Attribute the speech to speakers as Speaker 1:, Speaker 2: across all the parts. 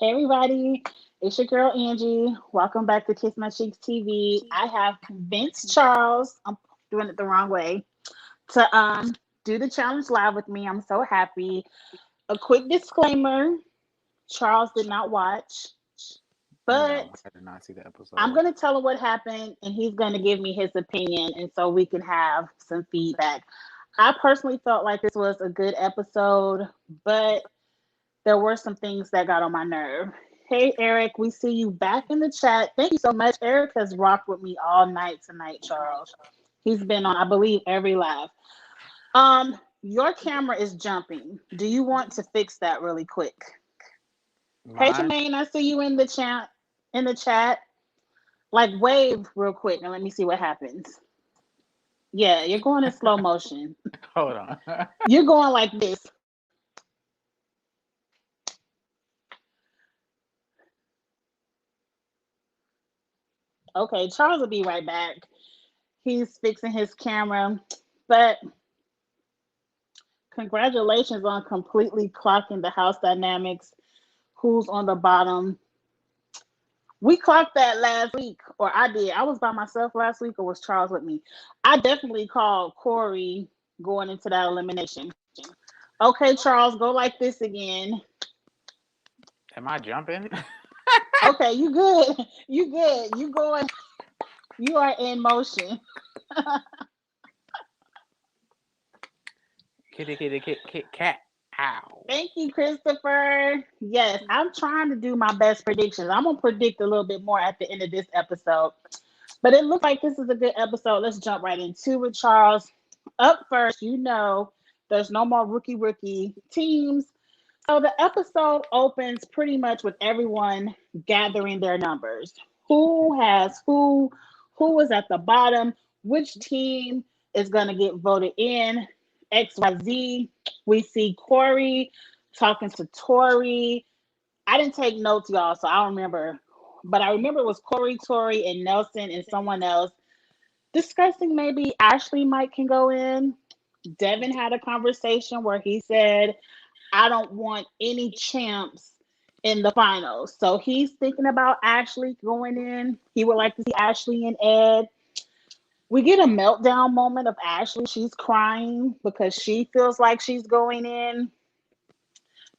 Speaker 1: Hey everybody, it's your girl Angie. Welcome back to Kiss My Cheeks TV. I have convinced Charles, I'm doing it the wrong way, to do the challenge live with me. I'm so happy. A quick disclaimer, Charles did not watch, but
Speaker 2: No, I did not see the
Speaker 1: I'm
Speaker 2: episode.
Speaker 1: gonna tell him what happened and he's gonna give me his opinion and so we can have some feedback. I personally felt like this was a good episode, but there were some things that got on my nerve. Hey, Eric, we see you back in the chat. Thank you so much. Eric has rocked with me all night tonight, Charles. He's been on, I believe, every live. Your camera is jumping. Do you want to fix that really quick? Hey,
Speaker 2: Mine?
Speaker 1: Tremaine, I see you in the chat. In the chat, like wave real quick and let me see what happens. Yeah, you're going in slow motion.
Speaker 2: Hold on.
Speaker 1: You're going like this. Okay, Charles will be right back. He's fixing his camera. But congratulations on completely clocking the house dynamics. Who's on the bottom? We clocked that last week, or I did. I was by myself last week, or was Charles with me? I definitely called Corey going into that elimination. Okay, Charles, go like this again.
Speaker 2: Am I jumping?
Speaker 1: Okay, you good. You good. You going. You are in motion.
Speaker 2: Kitty, kitty, cat. Ow.
Speaker 1: Thank you, Christopher. Yes, I'm trying to do my best predictions. I'm gonna predict a little bit more at the end of this episode. But it looks like this is a good episode. Let's jump right into it, Charles. Up first, there's no more rookie teams. So the episode opens pretty much with everyone gathering their numbers. Who has who is at the bottom, which team is going to get voted in, XYZ. We see Corey talking to Tori. I didn't take notes, y'all, so I don't remember. But I remember it was Corey, Tori, and Nelson and someone else discussing maybe Ashley Mike can go in. Devin had a conversation where he said, I don't want any champs in the finals. So he's thinking about Ashley going in. He would like to see Ashley and Ed. We get a meltdown moment of Ashley. She's crying because she feels like she's going in.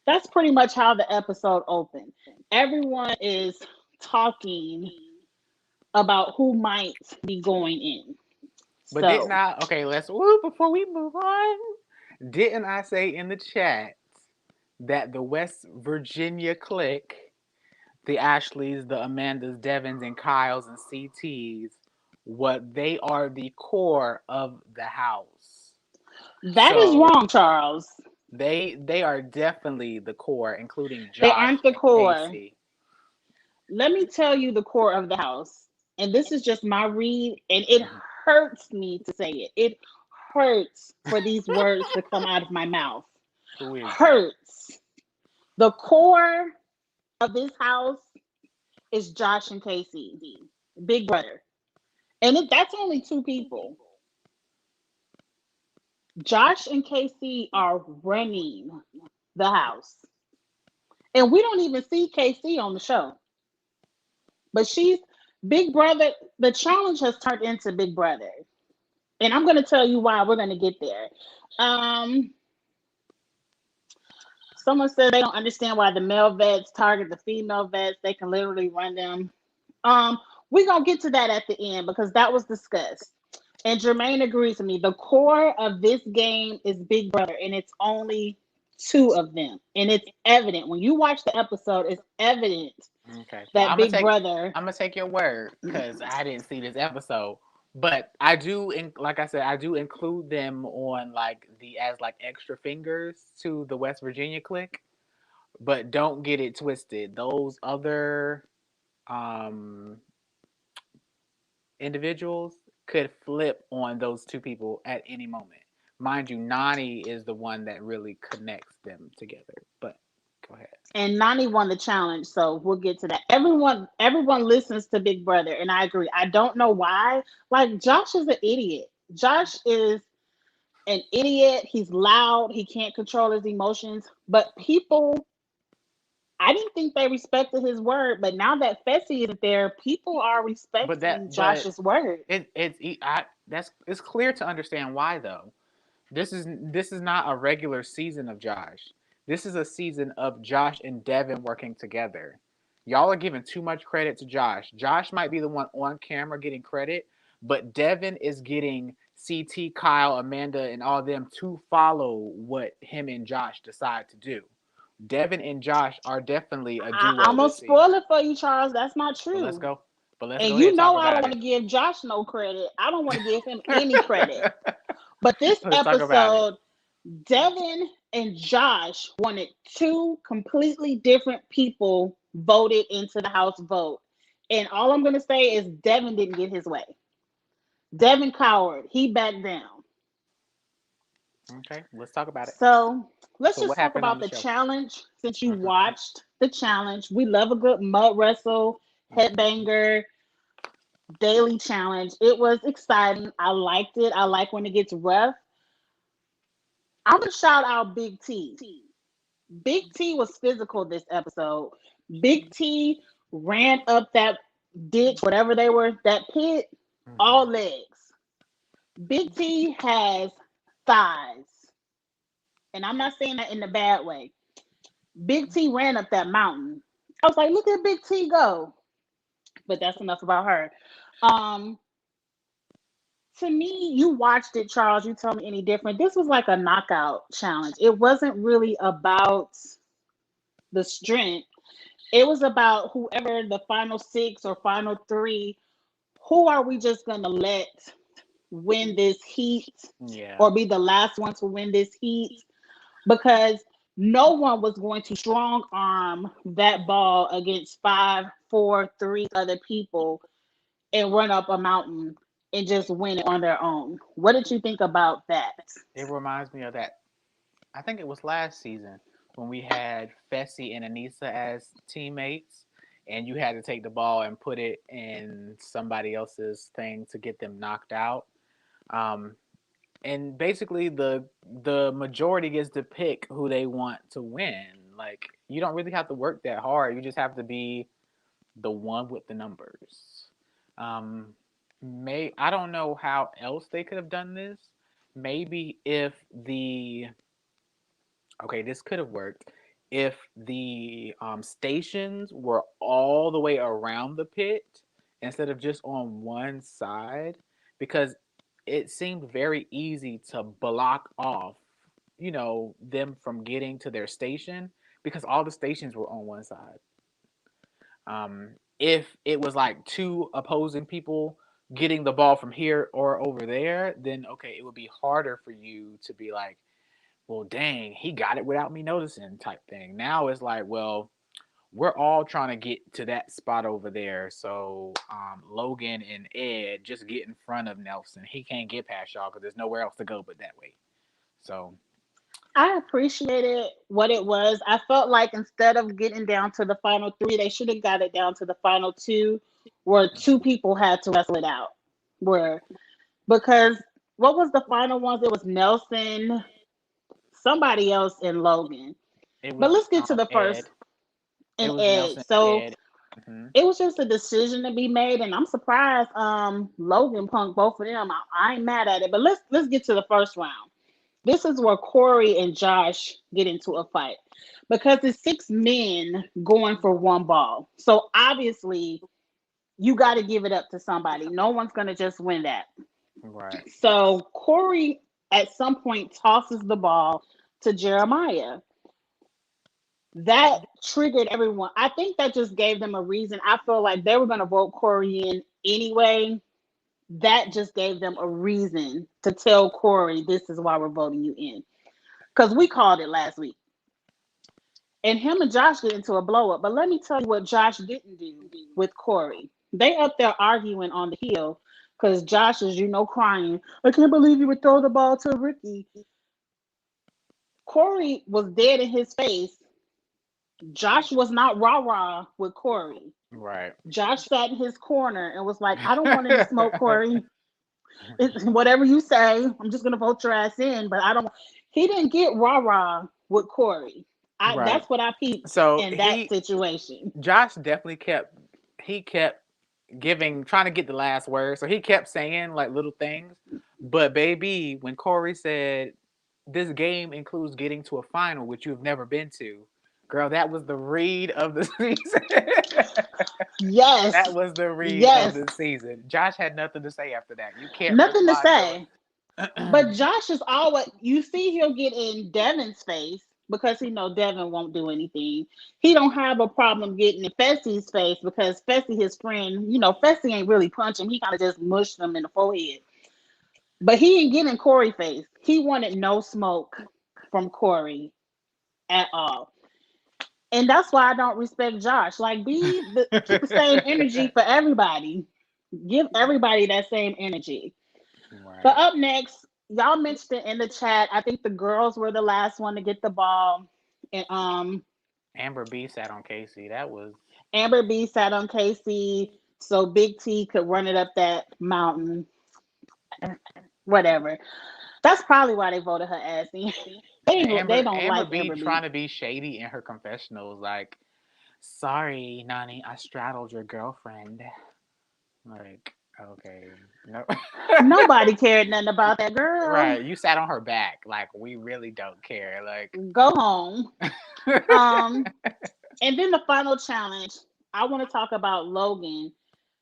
Speaker 1: That's pretty much how the episode opened. Everyone is talking about who might be going in.
Speaker 2: But didn't
Speaker 1: So
Speaker 2: I? Okay, before we move on, didn't I say in the chat that the West Virginia clique, the Ashleys, the Amandas, Devons, and Kyles and CTs, what they are the core of the house.
Speaker 1: that is
Speaker 2: So
Speaker 1: wrong, Charles.
Speaker 2: they are definitely the core, including
Speaker 1: They
Speaker 2: Josh
Speaker 1: aren't the
Speaker 2: and
Speaker 1: core.
Speaker 2: Casey.
Speaker 1: Let me tell you the core of the house. And this is just my read, and it hurts me to say it. It hurts for these words to come out of my mouth.
Speaker 2: Who is it?
Speaker 1: Hurts. The core of this house is Josh and Casey, Big Brother. And that's only two people. Josh and Casey are running the house. And we don't even see Casey on the show. But she's Big Brother. The challenge has turned into Big Brother. And I'm going to tell you why. We're going to get there. Um, Someone said they don't understand why the male vets target the female vets. They can literally run them. We're going to get to that at the end because that was discussed. And Jermaine agrees with me. The core of this game is Big Brother, and it's only two of them. And it's evident. When you watch the episode, it's evident
Speaker 2: Okay. Well,
Speaker 1: that Big Brother.
Speaker 2: I'm gonna take your word because I didn't see this episode, but I do, like I said, I do include them on like the as like extra fingers to the West Virginia clique. But don't get it twisted. Those other um, individuals could flip on those two people at any moment. Mind you, Nani is the one that really connects them together. But go ahead.
Speaker 1: And Nani won the challenge, so we'll get to that. Everyone listens to Big Brother, and I agree. I don't know why. Like Josh is an idiot. Josh is an idiot. He's loud. He can't control his emotions. But people, I didn't think they respected his word, but now that Fessy isn't there, people are respecting
Speaker 2: But
Speaker 1: Josh's word.
Speaker 2: that's it's clear to understand why though. This is not a regular season of Josh. This is a season of Josh and Devin working together. Y'all are giving too much credit to Josh. Josh might be the one on camera getting credit, but Devin is getting CT, Kyle, Amanda, and all them to follow what him and Josh decide to do. Devin and Josh are definitely a
Speaker 1: I'm
Speaker 2: duo
Speaker 1: gonna
Speaker 2: this
Speaker 1: spoil
Speaker 2: season.
Speaker 1: it for you, Charles. That's not
Speaker 2: But let's
Speaker 1: true.
Speaker 2: go. But let's
Speaker 1: And
Speaker 2: go ahead
Speaker 1: you
Speaker 2: and talk
Speaker 1: know I don't
Speaker 2: about
Speaker 1: want
Speaker 2: it.
Speaker 1: to give Josh no credit. I don't want to give him any credit. But this
Speaker 2: Let's talk about it.
Speaker 1: episode, Devin and Josh wanted two completely different people voted into the House vote. And all I'm going to say is Devin didn't get his way. Devin cowered. He backed down.
Speaker 2: Okay, let's talk about it.
Speaker 1: So let's
Speaker 2: So what
Speaker 1: just talk
Speaker 2: happened on
Speaker 1: about
Speaker 2: the
Speaker 1: the
Speaker 2: show?
Speaker 1: challenge. Since you
Speaker 2: Mhm.
Speaker 1: watched the challenge, we love a good mud wrestle,
Speaker 2: Mhm.
Speaker 1: headbanger, daily challenge. It was exciting. I liked it. I like when it gets rough. I'm going to shout out Big T. Big T was physical this episode. Big T ran up that ditch, whatever they were, that pit, all
Speaker 2: Mhm.
Speaker 1: legs. Big T has thighs. And I'm not saying that in a bad way. Big T ran up that mountain. I was like, look at Big T go. But that's enough about her. Um, to me, you watched it, Charles. You tell me any different. This was like a knockout challenge. It wasn't really about the strength. It was about whoever the final six or final three, who are we just going to let win this heat
Speaker 2: Yeah.
Speaker 1: or be the last one to win this heat? Because no one was going to strong arm that ball against five, four, three other people and run up a mountain and just win it on their own. What did you think about that?
Speaker 2: It reminds me of that. I think it was last season when we had Fessy and Anissa as teammates, and you had to take the ball and put it in somebody else's thing to get them knocked out. Um, and basically, the majority gets to pick who they want to win. Like you don't really have to work that hard. You just have to be the one with the numbers. Um, may I don't know how else they could have done this. Maybe if the okay, this could have worked if the stations were all the way around the pit instead of just on one side, because it seemed very easy to block off, them from getting to their station because all the stations were on one side. If it was like two opposing people getting the ball from here or over there, then okay, it would be harder for you to be like, well, dang, he got it without me noticing type thing. Now it's like, well, we're all trying to get to that spot over there. So Logan and Ed just get in front of Nelson. He can't get past y'all because there's nowhere else to go but that way. So
Speaker 1: I appreciated what it was. I felt like instead of getting down to the final three, they should have got it down to the final two, where two people had to wrestle it out. Where because what was the final ones? It was Nelson, somebody else, and Logan.
Speaker 2: it
Speaker 1: But
Speaker 2: was
Speaker 1: let's get to the first
Speaker 2: Ed. It
Speaker 1: and
Speaker 2: was
Speaker 1: Ed.
Speaker 2: Nelson,
Speaker 1: So
Speaker 2: Ed. Hmm.
Speaker 1: it was just a decision to be made, and I'm surprised Logan punked both of them. I ain't mad at it. But let's get to the first round. This is where Corey and Josh get into a fight because it's six men going for one ball. So obviously, you got to give it up to somebody. No one's going to just win that.
Speaker 2: Right.
Speaker 1: So Corey at some point tosses the ball to Jeremiah. That triggered everyone. I think that just gave them a reason. I feel like they were going to vote Corey in anyway. That just gave them a reason to tell Corey, this is why we're voting you in. Because we called it last week. And him and Josh get into a blow up. But let me tell you what Josh didn't do with Corey. They up there arguing on the hill because Josh is, crying. I can't believe you would throw the ball to Ricky. Corey was dead in his face. Josh was not rah-rah with Corey.
Speaker 2: Right.
Speaker 1: Josh sat in his corner and was like, I don't want any smoke, Corey. Whatever you say, I'm just going to vote your ass in. But I don't. He didn't get rah-rah with Corey.
Speaker 2: Right.
Speaker 1: That's what I peeped
Speaker 2: So
Speaker 1: in that situation.
Speaker 2: Josh definitely kept giving, trying to get the last word. So he kept saying like little things. But baby, when Corey said, this game includes getting to a final, which you've never been to, girl, that was the read of the season.
Speaker 1: Yes,
Speaker 2: That was the read of
Speaker 1: yes,
Speaker 2: the season. Josh had nothing to say after that. You can't
Speaker 1: nothing to
Speaker 2: respond to
Speaker 1: say. But Josh is always, you see, he'll get in Devin's face because he know Devin won't do anything. He don't have a problem getting in Fessy's face because Fessy, his friend, Fessy ain't really punch him. He kind of just mushed him in the forehead. But he ain't getting Corey face. He wanted no smoke from Corey at all. And that's why I don't respect Josh. Like, keep the same energy
Speaker 2: it.
Speaker 1: for everybody. Give everybody that same energy. But
Speaker 2: Right.
Speaker 1: up next, y'all mentioned it in the chat. I think the girls were the last one to get the ball, and
Speaker 2: Amber B sat on Casey. That was
Speaker 1: Amber B sat on KC so Big T could run it up that mountain. Whatever. That's probably why they voted her ass in. They don't
Speaker 2: Amber
Speaker 1: like
Speaker 2: B
Speaker 1: Amber B.
Speaker 2: trying to be shady in her confessionals. Like, sorry, Nani, I straddled your girlfriend. Like, okay, no.
Speaker 1: Nobody cared nothing about that girl.
Speaker 2: Right, you sat on her back. Like, we really don't care. Like,
Speaker 1: Go home. Um, and then the final challenge. I want to talk about Logan.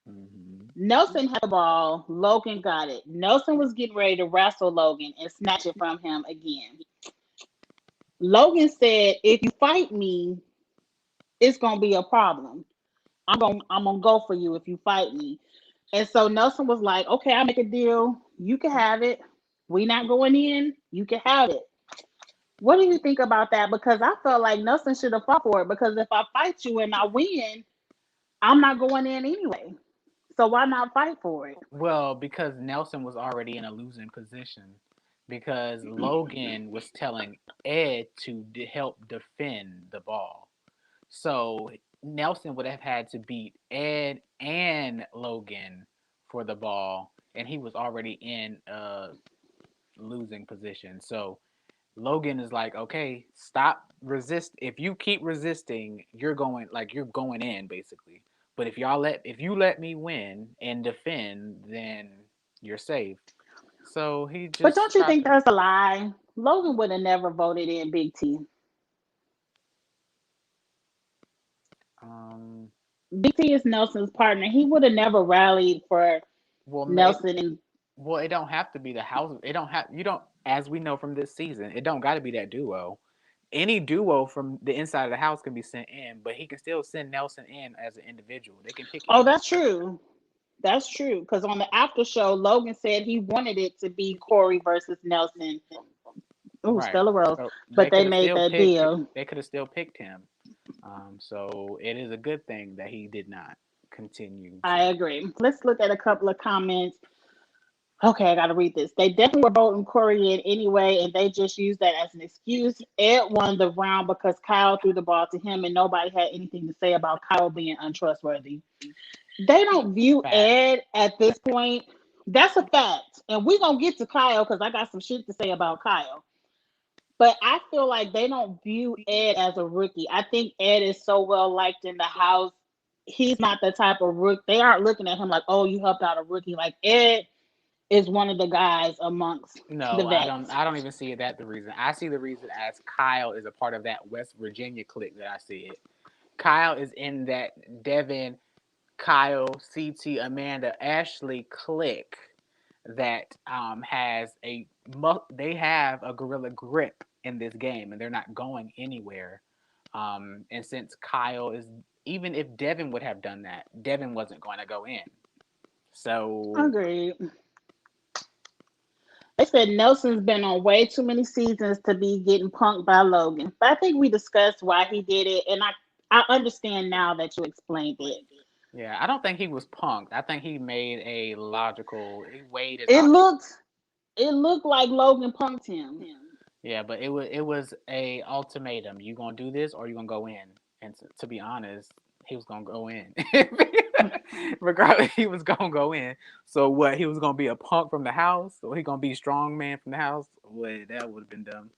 Speaker 2: mhm.
Speaker 1: Nelson had the ball. Logan got it. Nelson was getting ready to wrestle Logan and snatch it from him again. Logan said, "If you fight me, it's gonna be a problem. I'm gonna go for you if you fight me." And so Nelson was like, "Okay, I'll make a deal. You can have it. We not going in. You can have it." What do you think about that? Because I felt like Nelson should have fought for it. Because if I fight you and I win, I'm not going in anyway. So why not fight for it?
Speaker 2: Well, because Nelson was already in a losing position. Because Logan was telling Ed to help defend the ball. So Nelson would have had to beat Ed and Logan for the ball, and he was already in a losing position. So Logan is like, okay, stop resist. If you keep resisting, you're going in basically. But if you let me win and defend, then you're safe. So he
Speaker 1: But
Speaker 2: just
Speaker 1: don't you
Speaker 2: tried
Speaker 1: think
Speaker 2: to.
Speaker 1: that's a lie? Logan would have never voted in Big T.
Speaker 2: Um,
Speaker 1: Big T is Nelson's partner. He would have never rallied for
Speaker 2: well,
Speaker 1: Nelson and
Speaker 2: Well, it don't have to be the house. It don't have you don't as we know from this season. It don't got to be that duo. Any duo from the inside of the house can be sent in, but he can still send Nelson in as an individual. They can pick
Speaker 1: oh,
Speaker 2: any.
Speaker 1: that's true. That's true. Because on the after show, Logan said he wanted it to be Corey versus Nelson. Oh,
Speaker 2: Right.
Speaker 1: Stella Rose.
Speaker 2: So
Speaker 1: But they made that deal.
Speaker 2: They could have still picked him. So it is a good thing that he did not continue to.
Speaker 1: I agree. Let's look at a couple of comments. Okay, I got to read this. They definitely were voting Corey in anyway, and they just used that as an excuse. Ed won the round because Kyle threw the ball to him, and nobody had anything to say about Kyle being untrustworthy. They don't view
Speaker 2: Fact.
Speaker 1: Ed at this point. That's a fact. And we're going to get to Kyle because I got some shit to say about Kyle. But I feel like they don't view Ed as a rookie. I think Ed is so well liked in the house. He's not the type of rookie. They aren't looking at him like, oh, you helped out a rookie. Like Ed is one of the guys amongst the
Speaker 2: No,
Speaker 1: vets.
Speaker 2: I don't even see that the reason. I see the reason as Kyle is a part of that West Virginia clique that I see it. Kyle is in that Devin, Kyle, CT, Amanda, Ashley clique that has they have a gorilla grip in this game and they're not going anywhere. And since Kyle is, even if Devin would have done that, Devin wasn't going to go in. So
Speaker 1: Agreed. They said Nelson's been on way too many seasons to be getting punked by Logan. But I think we discussed why he did it, and I understand now that you explained it.
Speaker 2: yeah, I don't think he was punked. I think he made a logical. He weighed his
Speaker 1: It
Speaker 2: options.
Speaker 1: looked it looked like Logan punked him.
Speaker 2: Yeah, but it was a ultimatum. You gonna do this or you gonna go in? And to be honest, he was gonna go in. Regardless, he was gonna go in. So what? He was gonna be a punk from the house, or he gonna be strong man from the house? Well, that would have been dumb.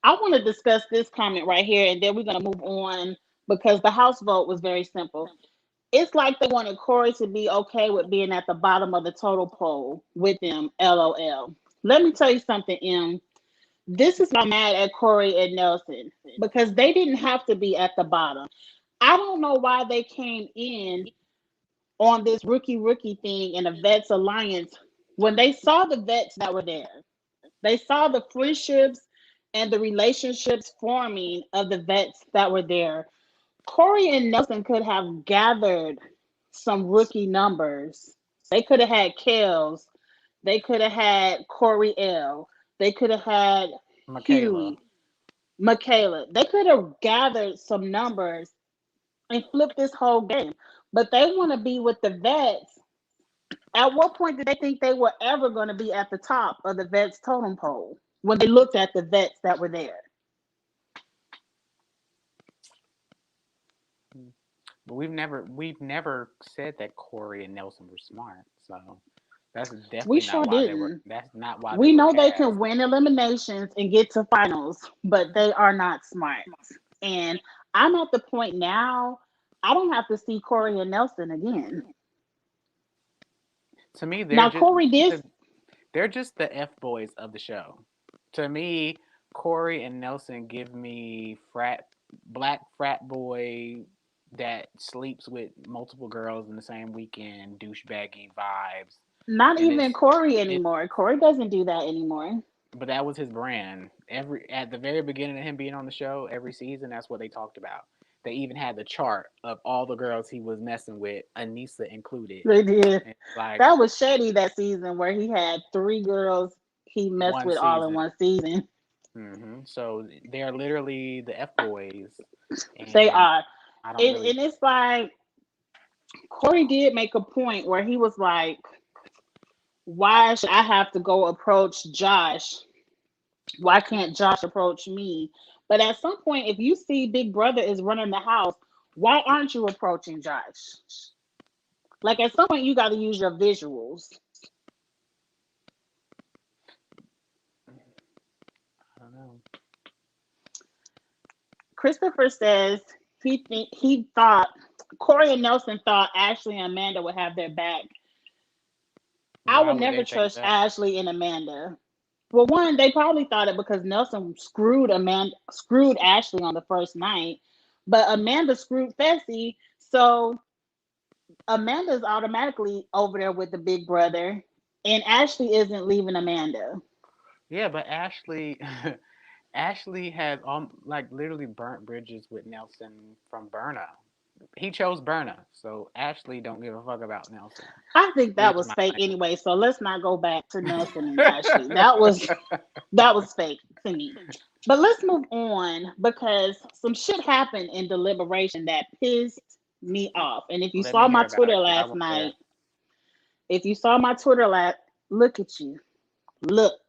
Speaker 1: I want to discuss this comment right here, and then we're going to move on because the House vote was very simple. It's like they wanted Corey to be okay with being at the bottom of the total poll with them, LOL. Let me tell you something, M. This is why I'm mad at Corey and Nelson because they didn't have to be at the bottom. I don't know why they came in on this rookie thing in a Vets Alliance when they saw the vets that were there. They saw the friendships and the relationships forming of the vets that were there. Corey and Nelson could have gathered some rookie numbers. They could have had Kels. They could have had Corey L. They could have had
Speaker 2: Michaela.
Speaker 1: Huey, Michaela. They could have gathered some numbers and flipped this whole game. But they want to be with the vets. At what point did they think they were ever going to be at the top of the vets totem pole when they looked at the vets that were there?
Speaker 2: But we've never said that Corey and Nelson were smart. So that's
Speaker 1: We
Speaker 2: definitely
Speaker 1: sure
Speaker 2: not why they were.
Speaker 1: didn't.
Speaker 2: That's not why they
Speaker 1: We
Speaker 2: were
Speaker 1: know they can
Speaker 2: cast.
Speaker 1: win eliminations and get to finals, but they are not smart. And I'm at the point now, I don't have to see Corey and Nelson again.
Speaker 2: To me, they're
Speaker 1: Now,
Speaker 2: just
Speaker 1: Corey did.
Speaker 2: they're just the F boys of the show. To me, Corey and Nelson give me black frat boy that sleeps with multiple girls in the same weekend, douchebaggy vibes,
Speaker 1: Not
Speaker 2: and
Speaker 1: even
Speaker 2: it's
Speaker 1: Corey
Speaker 2: it.
Speaker 1: anymore. Corey doesn't do that anymore.
Speaker 2: But that was his brand. Every at the very beginning of him being on the show, every season, that's what they talked about. They even had the chart of all the girls he was messing with, Anissa included.
Speaker 1: They did.
Speaker 2: And like
Speaker 1: That was shady that season where he had three girls he messed
Speaker 2: one
Speaker 1: with all in
Speaker 2: season.
Speaker 1: one season.
Speaker 2: So they're literally the F boys,
Speaker 1: They
Speaker 2: and
Speaker 1: are.
Speaker 2: I don't
Speaker 1: And,
Speaker 2: really.
Speaker 1: and it's like Corey did make a point where he was like, why should I have to go approach Josh? Why can't Josh approach me? But at some point, if you see Big Brother is running the house, why aren't you approaching Josh? Like at some point, you got to use your visuals.
Speaker 2: I don't know.
Speaker 1: Christopher says he thought Corey and Nelson thought Ashley and Amanda would have their back. I
Speaker 2: Why
Speaker 1: would
Speaker 2: would
Speaker 1: never
Speaker 2: they think
Speaker 1: trust
Speaker 2: that?
Speaker 1: Ashley and Amanda. Well, one, they probably thought it because Nelson screwed Ashley on the first night, but Amanda screwed Fessy, so Amanda's automatically over there with the big brother, and Ashley isn't leaving Amanda.
Speaker 2: Yeah, but Ashley, Ashley has like literally burnt bridges with Nelson from Burna. He chose Burna, so Ashley don't give a fuck about Nelson.
Speaker 1: I think that
Speaker 2: Reach
Speaker 1: was
Speaker 2: my
Speaker 1: fake
Speaker 2: limit.
Speaker 1: anyway, so let's not go back to Nelson and Ashley. That was fake to me. But let's move on because some shit happened in deliberation that pissed me off. And if you
Speaker 2: Let me
Speaker 1: saw
Speaker 2: hear
Speaker 1: my
Speaker 2: about
Speaker 1: Twitter
Speaker 2: it because I
Speaker 1: last
Speaker 2: was
Speaker 1: night,
Speaker 2: there.
Speaker 1: if you saw my Twitter last, look at you. Look.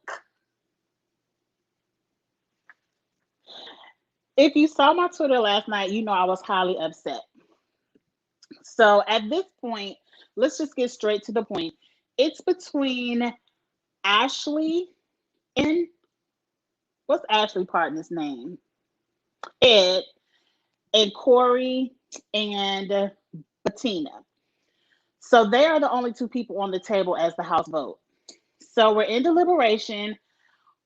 Speaker 1: If you saw my Twitter last night, you know I was highly upset. So at this point, let's just get straight to the point. It's between Ashley and what's Ashley partner's name? Ed and Corey and Bettina. So they are the only two people on the table as the House vote. So we're in deliberation.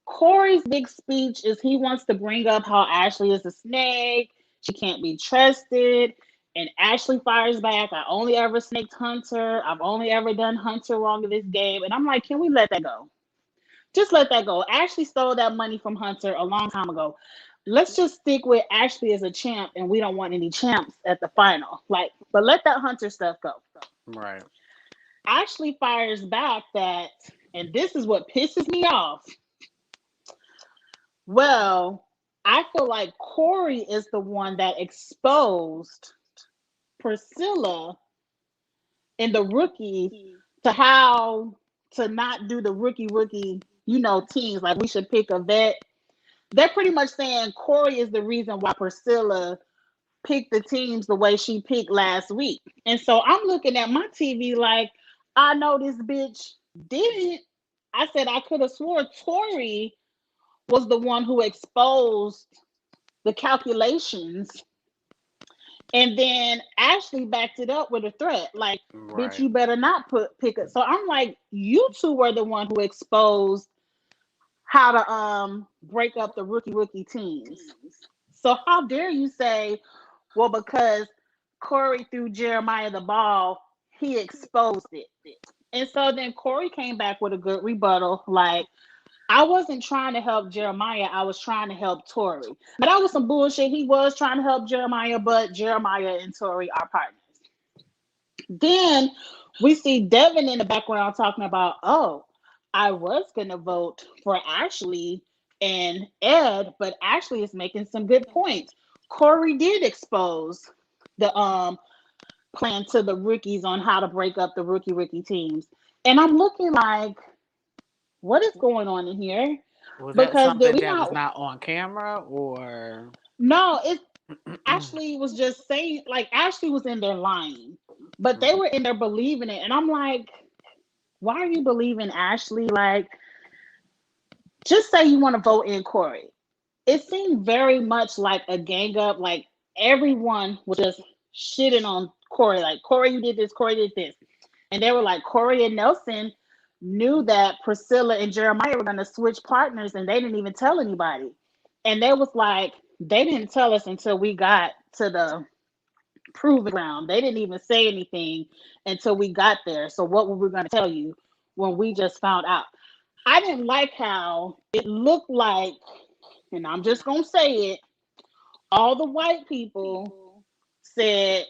Speaker 1: Corey's big speech is he wants to bring up how Ashley is a snake. She can't be trusted. And Ashley fires back. I only ever snaked Hunter. I've only ever done Hunter wrong in this game. And I'm like, can we let that go? Just let that go. Ashley stole that money from Hunter a long time ago. Let's just stick with Ashley as a champ, and we don't want any champs at the final. Like, but let that Hunter stuff go.
Speaker 2: Right.
Speaker 1: Ashley fires back that, and this is what pisses me off. Well, I feel like Corey is the one that exposed Priscilla and the rookies to how to not do the rookie, teams. Like we should pick a vet. They're pretty much saying Corey is the reason why Priscilla picked the teams the way she picked last week. And so I'm looking at my TV like, I know this bitch didn't. I said I could have swore Tori was the one who exposed the calculations, and then Ashley backed it up with a threat, like, "Bitch,
Speaker 2: Right.
Speaker 1: you better not pick it." So I'm like, you two were the one who exposed how to break up the rookie teams. So how dare you say, well, because Corey threw Jeremiah the ball, he exposed it. And so then Corey came back with a good rebuttal, like, I wasn't trying to help Jeremiah, I was trying to help Tori. But that was some bullshit. He was trying to help Jeremiah, but Jeremiah and Tori are partners. Then we see Devin in the background talking about, oh, I was going to vote for Ashley and Ed, but Ashley is making some good points. Corey did expose the plan to the rookies on how to break up the rookie teams. And I'm looking like, what is going on in here?
Speaker 2: Was that
Speaker 1: Because did
Speaker 2: something
Speaker 1: we
Speaker 2: that was
Speaker 1: not?
Speaker 2: not on camera or?
Speaker 1: No, it Ashley was just saying, like, Ashley was in there lying, but they
Speaker 2: Mhm.
Speaker 1: were in there believing it. And I'm like, why are you believing Ashley? Like, just say you want to vote in Corey. It seemed very much like a gang up. Like, everyone was just shitting on Corey. Like, Corey, you did this, Corey did this. And they were like, Corey and Nelson knew that Priscilla and Jeremiah were going to switch partners, and they didn't even tell anybody. And they was like, they didn't tell us until we got to the proving ground. They didn't even say anything until we got there. So what were we going to tell you when we just found out? I didn't like how it looked like, and I'm just going to say it, all the white people said,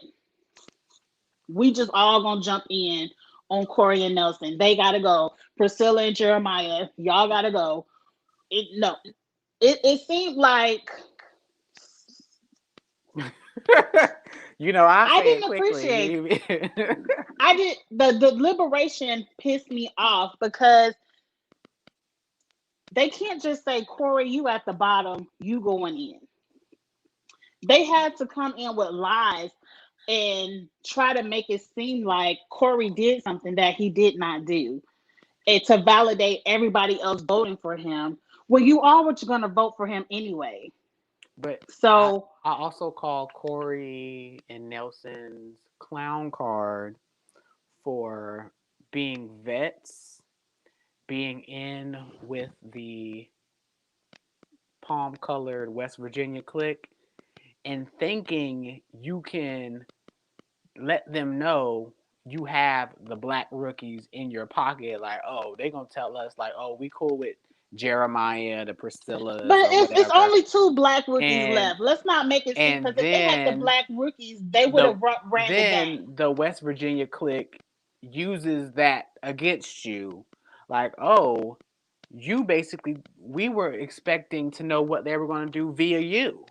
Speaker 1: we just all going to jump in on Corey and Nelson. They got to go. Priscilla and Jeremiah, y'all got to go. No, it seemed like
Speaker 2: I'll
Speaker 1: I
Speaker 2: say it
Speaker 1: didn't appreciate.
Speaker 2: quickly.
Speaker 1: I did the deliberation pissed me off because they can't just say, Corey, you at the bottom, you going in. They had to come in with lies and try to make it seem like Corey did something that he did not do, and to validate everybody else voting for him. Well, you all were going to vote for him anyway.
Speaker 2: But I,
Speaker 1: So,
Speaker 2: I also call Corey and Nelson's clown card for being vets, being in with the palm colored West Virginia clique, and thinking you can let them know you have the black rookies in your pocket. Like, oh, they gonna tell us like, oh, we cool with Jeremiah, the
Speaker 1: but
Speaker 2: Priscillas, or
Speaker 1: it's
Speaker 2: whatever.
Speaker 1: only two black rookies
Speaker 2: And
Speaker 1: left. Let's not make it seem,
Speaker 2: and
Speaker 1: because if they had the
Speaker 2: then
Speaker 1: black rookies, they would
Speaker 2: the
Speaker 1: have ran the game.
Speaker 2: the West Virginia clique uses that against you. Like, oh, you basically we were expecting to know what they were going to do via you.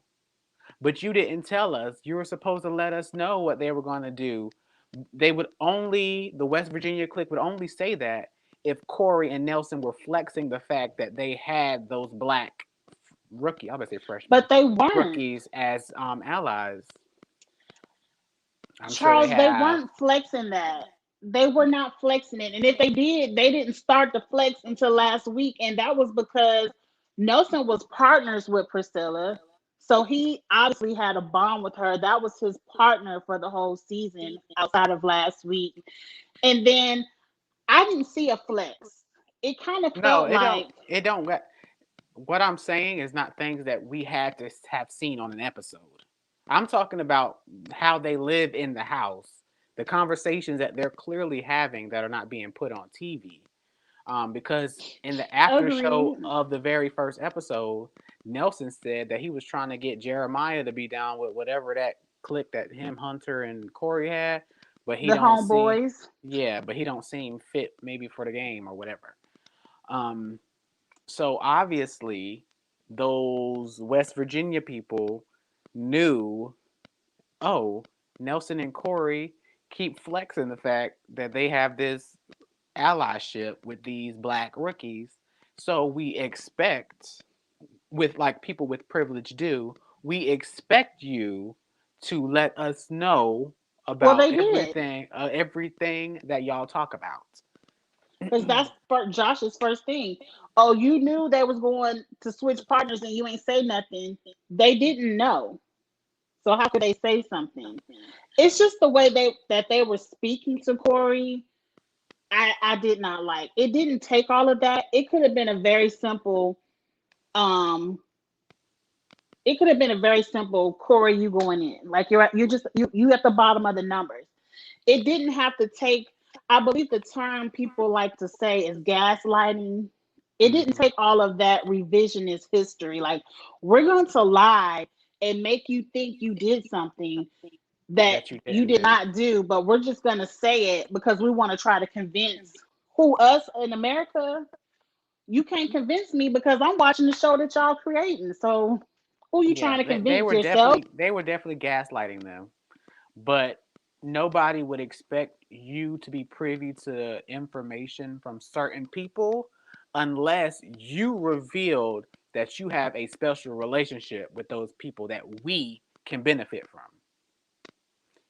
Speaker 2: But you didn't tell us. You were supposed to let us know what they were going to do. The West Virginia clique would only say that if Corey and Nelson were flexing the fact that they had those black I would say freshmen,
Speaker 1: But they weren't.
Speaker 2: rookies as allies. I'm sure they
Speaker 1: Charles, they
Speaker 2: have.
Speaker 1: weren't flexing that. They were not flexing it. And if they did, they didn't start the flex until last week. And that was because Nelson was partners with Priscilla. So he obviously had a bond with her. That was his partner for the whole season outside of last week. And then I didn't see a flex. It kind of
Speaker 2: No,
Speaker 1: felt
Speaker 2: it don't.
Speaker 1: like,
Speaker 2: It don't. What I'm saying is not things that we had to have seen on an episode. I'm talking about how they live in the house, the conversations that they're clearly having that are not being put on TV. Because in the after show
Speaker 1: agreed.
Speaker 2: of the very first episode, Nelson said that he was trying to get Jeremiah to be down with whatever that clique that him, Hunter, and Corey had, but he
Speaker 1: The
Speaker 2: don't see.
Speaker 1: homeboys.
Speaker 2: Yeah, but he don't seem fit maybe for the game or whatever. Um, so obviously, those West Virginia people knew, oh, Nelson and Corey keep flexing the fact that they have this allyship with these black rookies. So we expect, with like people with privilege do, we expect you to let us know
Speaker 1: Well,
Speaker 2: about
Speaker 1: they did.
Speaker 2: everything that y'all talk about.
Speaker 1: Because that's for Josh's first thing. Oh, you knew they was going to switch partners and you ain't say nothing. They didn't know. So how could they say something? It's just the way they were speaking to Corey. I did not like. It didn't take all of that. Um it could have been a very simple Corey, you going in. Like you at the bottom of the numbers. It didn't have to take, I believe the term people like to say is gaslighting. It didn't
Speaker 2: Hmm.
Speaker 1: take all of that revisionist history. Like, we're going to lie and make you think you did something that
Speaker 2: That you
Speaker 1: you
Speaker 2: didn't
Speaker 1: did
Speaker 2: do.
Speaker 1: not do, but we're just going to say it because we want to try to convince who, us in America. You can't convince me because I'm watching the show that y'all creating. So who you
Speaker 2: Yeah,
Speaker 1: trying to
Speaker 2: they
Speaker 1: convince,
Speaker 2: were
Speaker 1: yourself?
Speaker 2: definitely gaslighting them, but nobody would expect you to be privy to information from certain people unless you revealed that you have a special relationship with those people that we can benefit from.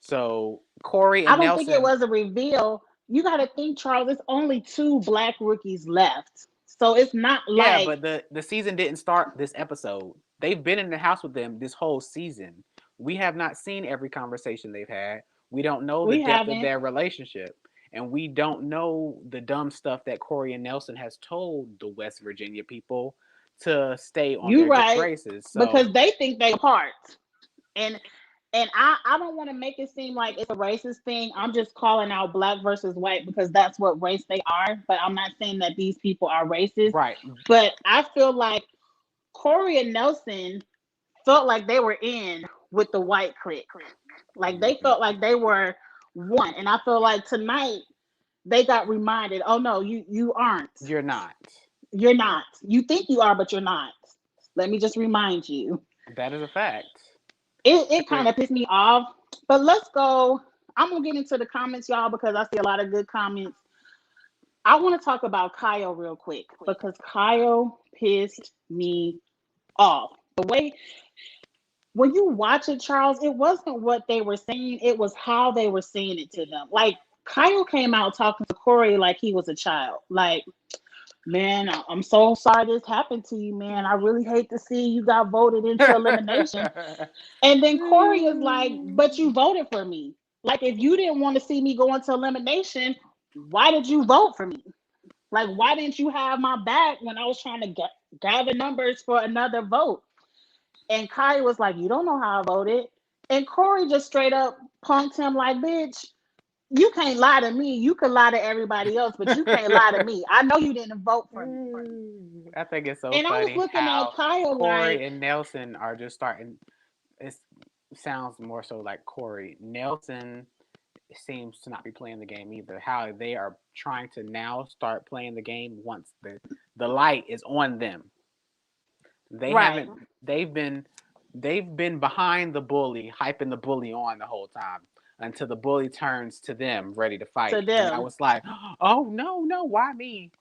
Speaker 2: So Corey
Speaker 1: I
Speaker 2: and
Speaker 1: don't think it
Speaker 2: Nelson,
Speaker 1: was a reveal. You got to think, Charles, there's only two black rookies left. So it's not
Speaker 2: yeah,
Speaker 1: like
Speaker 2: but the season didn't start this episode. They've been in the house with them this whole season. We have not seen every conversation they've had. We don't know the
Speaker 1: we
Speaker 2: depth of
Speaker 1: haven't.
Speaker 2: their relationship, and we don't know the dumb stuff that Corey and Nelson has told the West Virginia people to stay on
Speaker 1: You
Speaker 2: their good
Speaker 1: right.
Speaker 2: graces. So
Speaker 1: Because they think they apart. And I don't want to make it seem like it's a racist thing. I'm just calling out black versus white because that's what race they are. But I'm not saying that these people are racist.
Speaker 2: right,
Speaker 1: But I feel like Corey and Nelson felt like they were in with the white clique. Like they
Speaker 2: mhm,
Speaker 1: felt like they were one. And I feel like tonight they got reminded, oh no, you aren't.
Speaker 2: you're not.
Speaker 1: You're not. You think you are, but you're not. Let me just remind you.
Speaker 2: That is a fact.
Speaker 1: It kind
Speaker 2: Every
Speaker 1: of pissed me off. But let's go. I'm gonna get into the comments, y'all, because I see a lot of good comments. I want to talk about Kyle real quick because Kyle pissed me off. The way when you watch it, Charles, it wasn't what they were saying, it was how they were saying it to them. Like, Kyle came out talking to Corey like he was a child. Like, man, I'm so sorry this happened to you, man. I really hate to see you got voted into elimination. And then Corey is like, but you voted for me. Like, if you didn't want to see me go into elimination, why did you vote for me? Like, why didn't you have my back when I was trying to gather numbers for another vote? And Kai was like, you don't know how I voted. And Corey just straight up punked him like, bitch, you can't lie to me. You can lie to everybody else, but you can't lie to me. I know you didn't vote for me.
Speaker 2: I think it's so
Speaker 1: And I was
Speaker 2: funny
Speaker 1: looking at
Speaker 2: how
Speaker 1: Kyle like,
Speaker 2: Corey and Nelson are just starting. It sounds more so like Corey. Nelson seems to not be playing the game either. How they are trying to now start playing the game once the light is on them. They
Speaker 1: right,
Speaker 2: haven't. They've been behind the bully, hyping the bully on the whole time until the bully turns to them, ready to
Speaker 1: to
Speaker 2: fight. And now
Speaker 1: them.
Speaker 2: it's like, oh no, no, why me?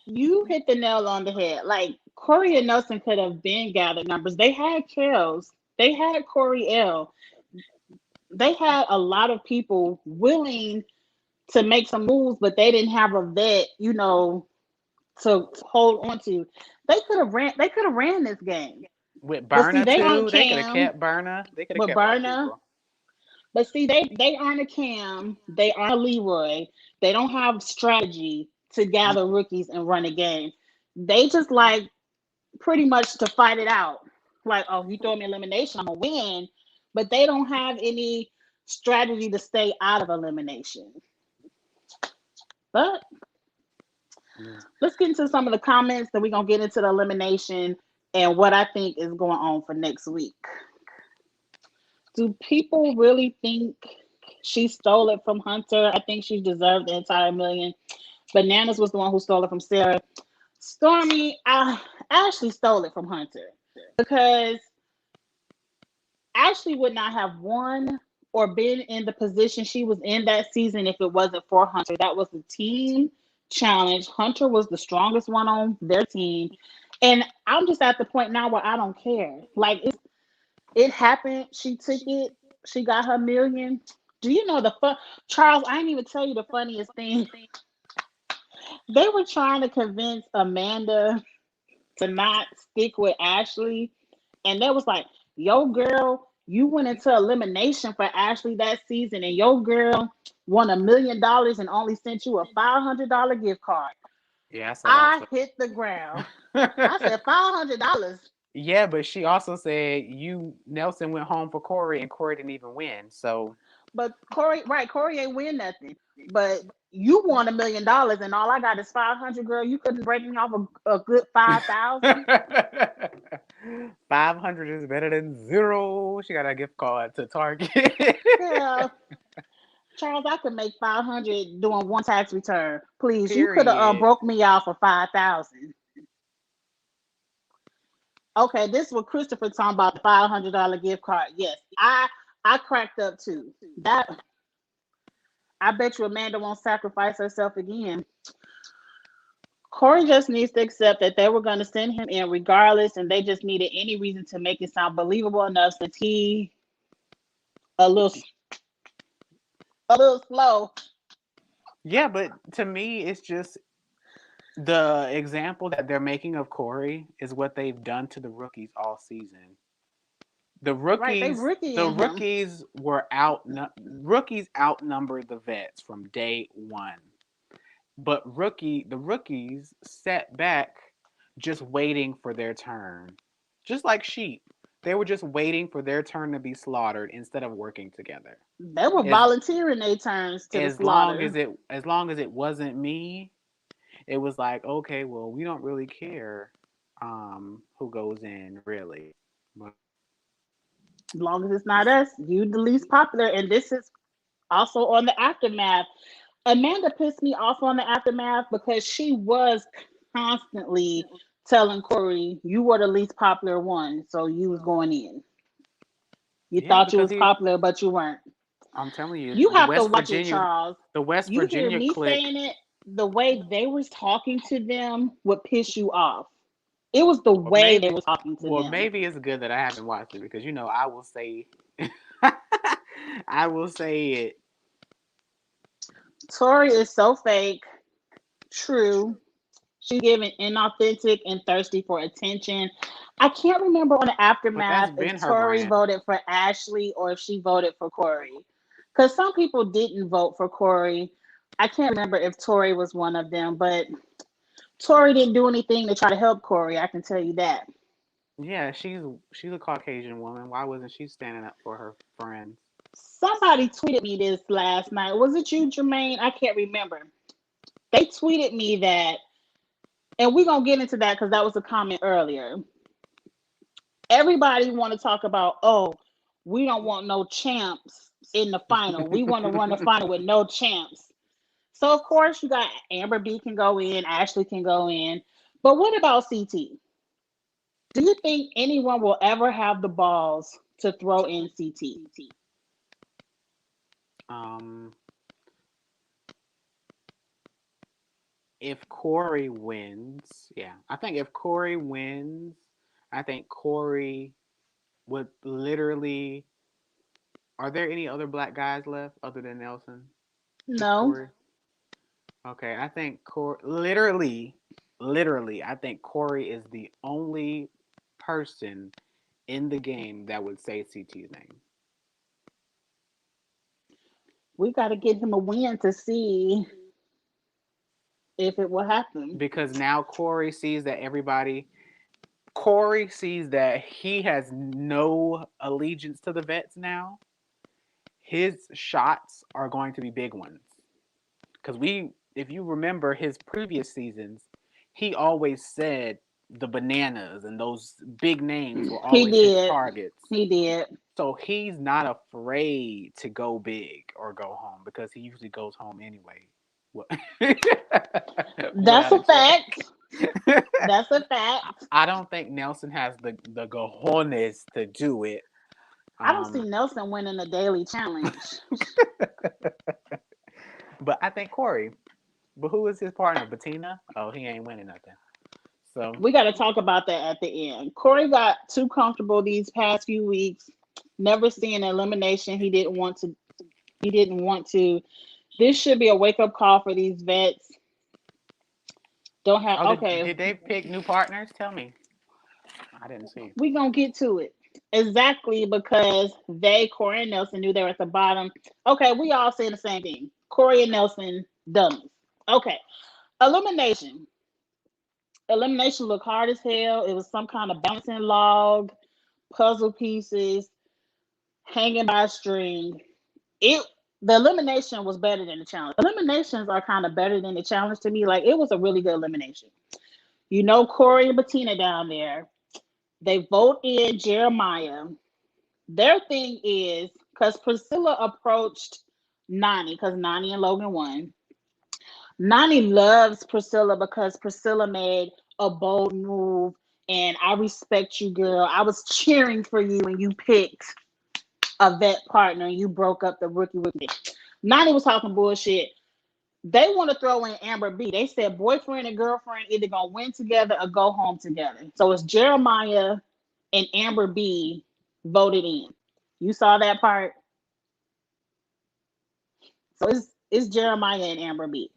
Speaker 1: You hit the nail on the head. Like, Corey and Nelson could have been gathered numbers. They had Kels. They had Corey L. They had a lot of people willing to make some moves, but they didn't have a vet, to hold on to. They could have ran this game.
Speaker 2: With
Speaker 1: But see,
Speaker 2: Berna
Speaker 1: they aren't
Speaker 2: too, they could have
Speaker 1: Cam
Speaker 2: kept Berna. They could have
Speaker 1: with
Speaker 2: kept a lot of
Speaker 1: Berna.
Speaker 2: people.
Speaker 1: But see, they aren't a Cam. They aren't a Leroy. They don't have strategy to gather
Speaker 2: Mm-mm.
Speaker 1: rookies and run a game. They just like pretty much to fight it out. Like, oh, you throw me elimination, I'm gonna win. But they don't have any strategy to stay out of elimination. But
Speaker 2: Mm.
Speaker 1: let's get into some of the comments. Then we're gonna get into the elimination and what I think is going on for next week. Do people really think she stole it from Hunter? I think she deserved the entire million. Bananas was the one who stole it from Sarah. Stormy, Ashley stole it from Hunter because Ashley would not have won or been in the position she was in that season if it wasn't for Hunter. That was the team challenge. Hunter was the strongest one on their team. And I'm just at the point now where I don't care. Like, it happened. She took it. She got her million. Do you know the fun, Charles? I didn't even tell you the funniest thing. They were trying to convince Amanda to not stick with Ashley, and they was like, "Yo, girl, you went into elimination for Ashley that season, and your girl won $1 million and only sent you a $500 gift card."
Speaker 2: Yeah, I saw that
Speaker 1: I
Speaker 2: stuff.
Speaker 1: hit the ground. I said, $500.
Speaker 2: Yeah, but she also said you Nelson went home for Corey and Corey didn't even win. So
Speaker 1: But Corey, right? Corey ain't win nothing. But you won $1 million, and all I got is 500. Girl, you couldn't break me off a good 5,000.
Speaker 2: 500 is better than zero. She got a gift card to Target.
Speaker 1: Hell, Charles, I could make 500 doing one tax return. Please, you could have
Speaker 2: Period.
Speaker 1: broke me off for 5,000. Okay, this is what Christopher talking about, the $500 gift card. Yes, I cracked up too. That, I bet you Amanda won't sacrifice herself again. Corey just needs to accept that they were going to send him in regardless, and they just needed any reason to make it sound believable enough since he a little a little slow.
Speaker 2: Yeah, but to me, it's just the example that they're making of Corey is what they've done to the rookies all season. The
Speaker 1: Right, they
Speaker 2: rookies,
Speaker 1: Ricky
Speaker 2: the
Speaker 1: in him.
Speaker 2: rookies were out. Rookies outnumbered the vets from day one. But the rookies sat back, just waiting for their turn, just like sheep. They were just waiting for their turn to be slaughtered instead of working together.
Speaker 1: They were
Speaker 2: As
Speaker 1: volunteering their turns to the slaughter.
Speaker 2: as long as it wasn't me, it was like, okay, well, we don't really care who goes in really. But
Speaker 1: As long as it's not us, you the least popular. And this is also on the aftermath. Amanda pissed me off on the aftermath because she was constantly telling Corey, "You were the least popular one, so you was going in. You
Speaker 2: yeah,
Speaker 1: thought you
Speaker 2: because
Speaker 1: was
Speaker 2: he
Speaker 1: popular, but you weren't."
Speaker 2: I'm telling you,
Speaker 1: You have to watch it, Charles.
Speaker 2: The West
Speaker 1: You hear
Speaker 2: Virginia
Speaker 1: me
Speaker 2: clique.
Speaker 1: saying it, the way they was talking to them would piss you off. It was the
Speaker 2: Well,
Speaker 1: way they was talking to them.
Speaker 2: maybe it's good that I haven't watched it because I will say, I will say it.
Speaker 1: Tori is so fake. True. She's giving inauthentic and thirsty for attention. I can't remember on the
Speaker 2: But that's
Speaker 1: aftermath if
Speaker 2: been her
Speaker 1: Tori
Speaker 2: brand.
Speaker 1: voted for Ashley or if she voted for Corey. Because some people didn't vote for Corey. I can't remember if Tori was one of them, but Tori didn't do anything to try to help Corey. I can tell you that.
Speaker 2: Yeah, she's a Caucasian woman. Why wasn't she standing up for her friends?
Speaker 1: Somebody tweeted me this last night. Was it you, Jermaine? I can't remember. They tweeted me that, and we're going to get into that because that was a comment earlier. Everybody want to talk about, oh, we don't want no champs in the final. We want to run the final with no champs. So of course you got Amber B can go in, Ashley can go in. But what about CT? Do you think anyone will ever have the balls to throw in CT?
Speaker 2: Um, if Corey wins, yeah, I think if Corey wins, I think Corey would literally. Are there any other black guys left other than Nelson? Just
Speaker 1: No.
Speaker 2: Corey. Okay, I think literally, I think Corey is the only person in the game that would say CT's name.
Speaker 1: We got to get him a win to see if it will happen.
Speaker 2: Because now Corey sees that he has no allegiance to the vets now. His shots are going to be big ones. Because if you remember his previous seasons, he always said the bananas and those big names were
Speaker 1: He
Speaker 2: always his
Speaker 1: did.
Speaker 2: targets.
Speaker 1: He did.
Speaker 2: So he's not afraid to go big or go home because he usually goes home anyway.
Speaker 1: That's
Speaker 2: Without
Speaker 1: a
Speaker 2: a check.
Speaker 1: fact. That's a fact.
Speaker 2: I don't think Nelson has the cojones to do it.
Speaker 1: I don't see
Speaker 2: Um,
Speaker 1: Nelson winning the daily challenge.
Speaker 2: but I think Corey. But who is his partner? Bettina? Oh, he ain't winning nothing. So
Speaker 1: We got to talk about that at the end. Corey got too comfortable these past few weeks, never seeing elimination he didn't want to. He didn't want to. This should be a wake up call for these vets. Don't have
Speaker 2: Oh,
Speaker 1: okay.
Speaker 2: did they pick new partners? Tell me. I didn't see.
Speaker 1: We gonna get to it exactly because they Corey and Nelson knew they were at the bottom. Okay, we all saying the same thing. Corey and Nelson dummies. Okay, elimination. Elimination looked hard as hell. It was some kind of balancing log, puzzle pieces hanging by a string. It the elimination was better than the challenge. Eliminations are kind of better than the challenge to me. Like it was a really good elimination. You know Corey and Bettina down there. They vote in Jeremiah. Their thing is because Priscilla approached Nani because Nani and Logan won. Nani loves Priscilla because Priscilla made a bold move, and I respect you, girl. I was cheering for you when you picked a vet partner and you broke up the rookie. Nani was talking bullshit. They want to throw in Amber B. They said boyfriend and girlfriend either gonna win together or go home together. So it's Jeremiah and Amber B voted in. You saw that part? So it's Jeremiah and Amber B.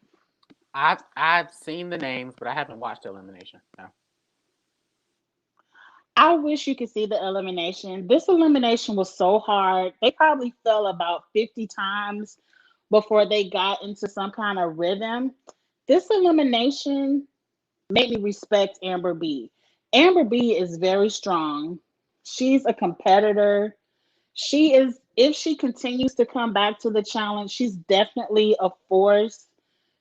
Speaker 2: I've seen the names, but I haven't watched Elimination. No.
Speaker 1: I wish you could see the elimination. This elimination was so hard. They probably fell about 50 times before they got into some kind of rhythm. This elimination made me respect Amber B. Amber B is very strong. She's a competitor. She is, if she continues to come back to the challenge, she's definitely a force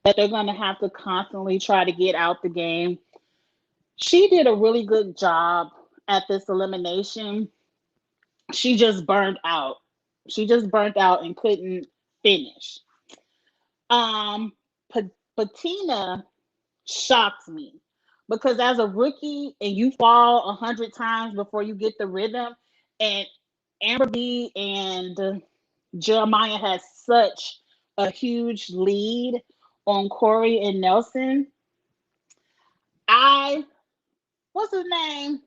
Speaker 1: that they're going to have to constantly try to get out the game. She did a really good job at this elimination. She just burned out. She just burnt out and couldn't finish. Um, Patina shocked me because as a rookie and you fall 100 times before you get the rhythm, and Amber B and Jeremiah had such a huge lead on Corey and Nelson. I what's his name?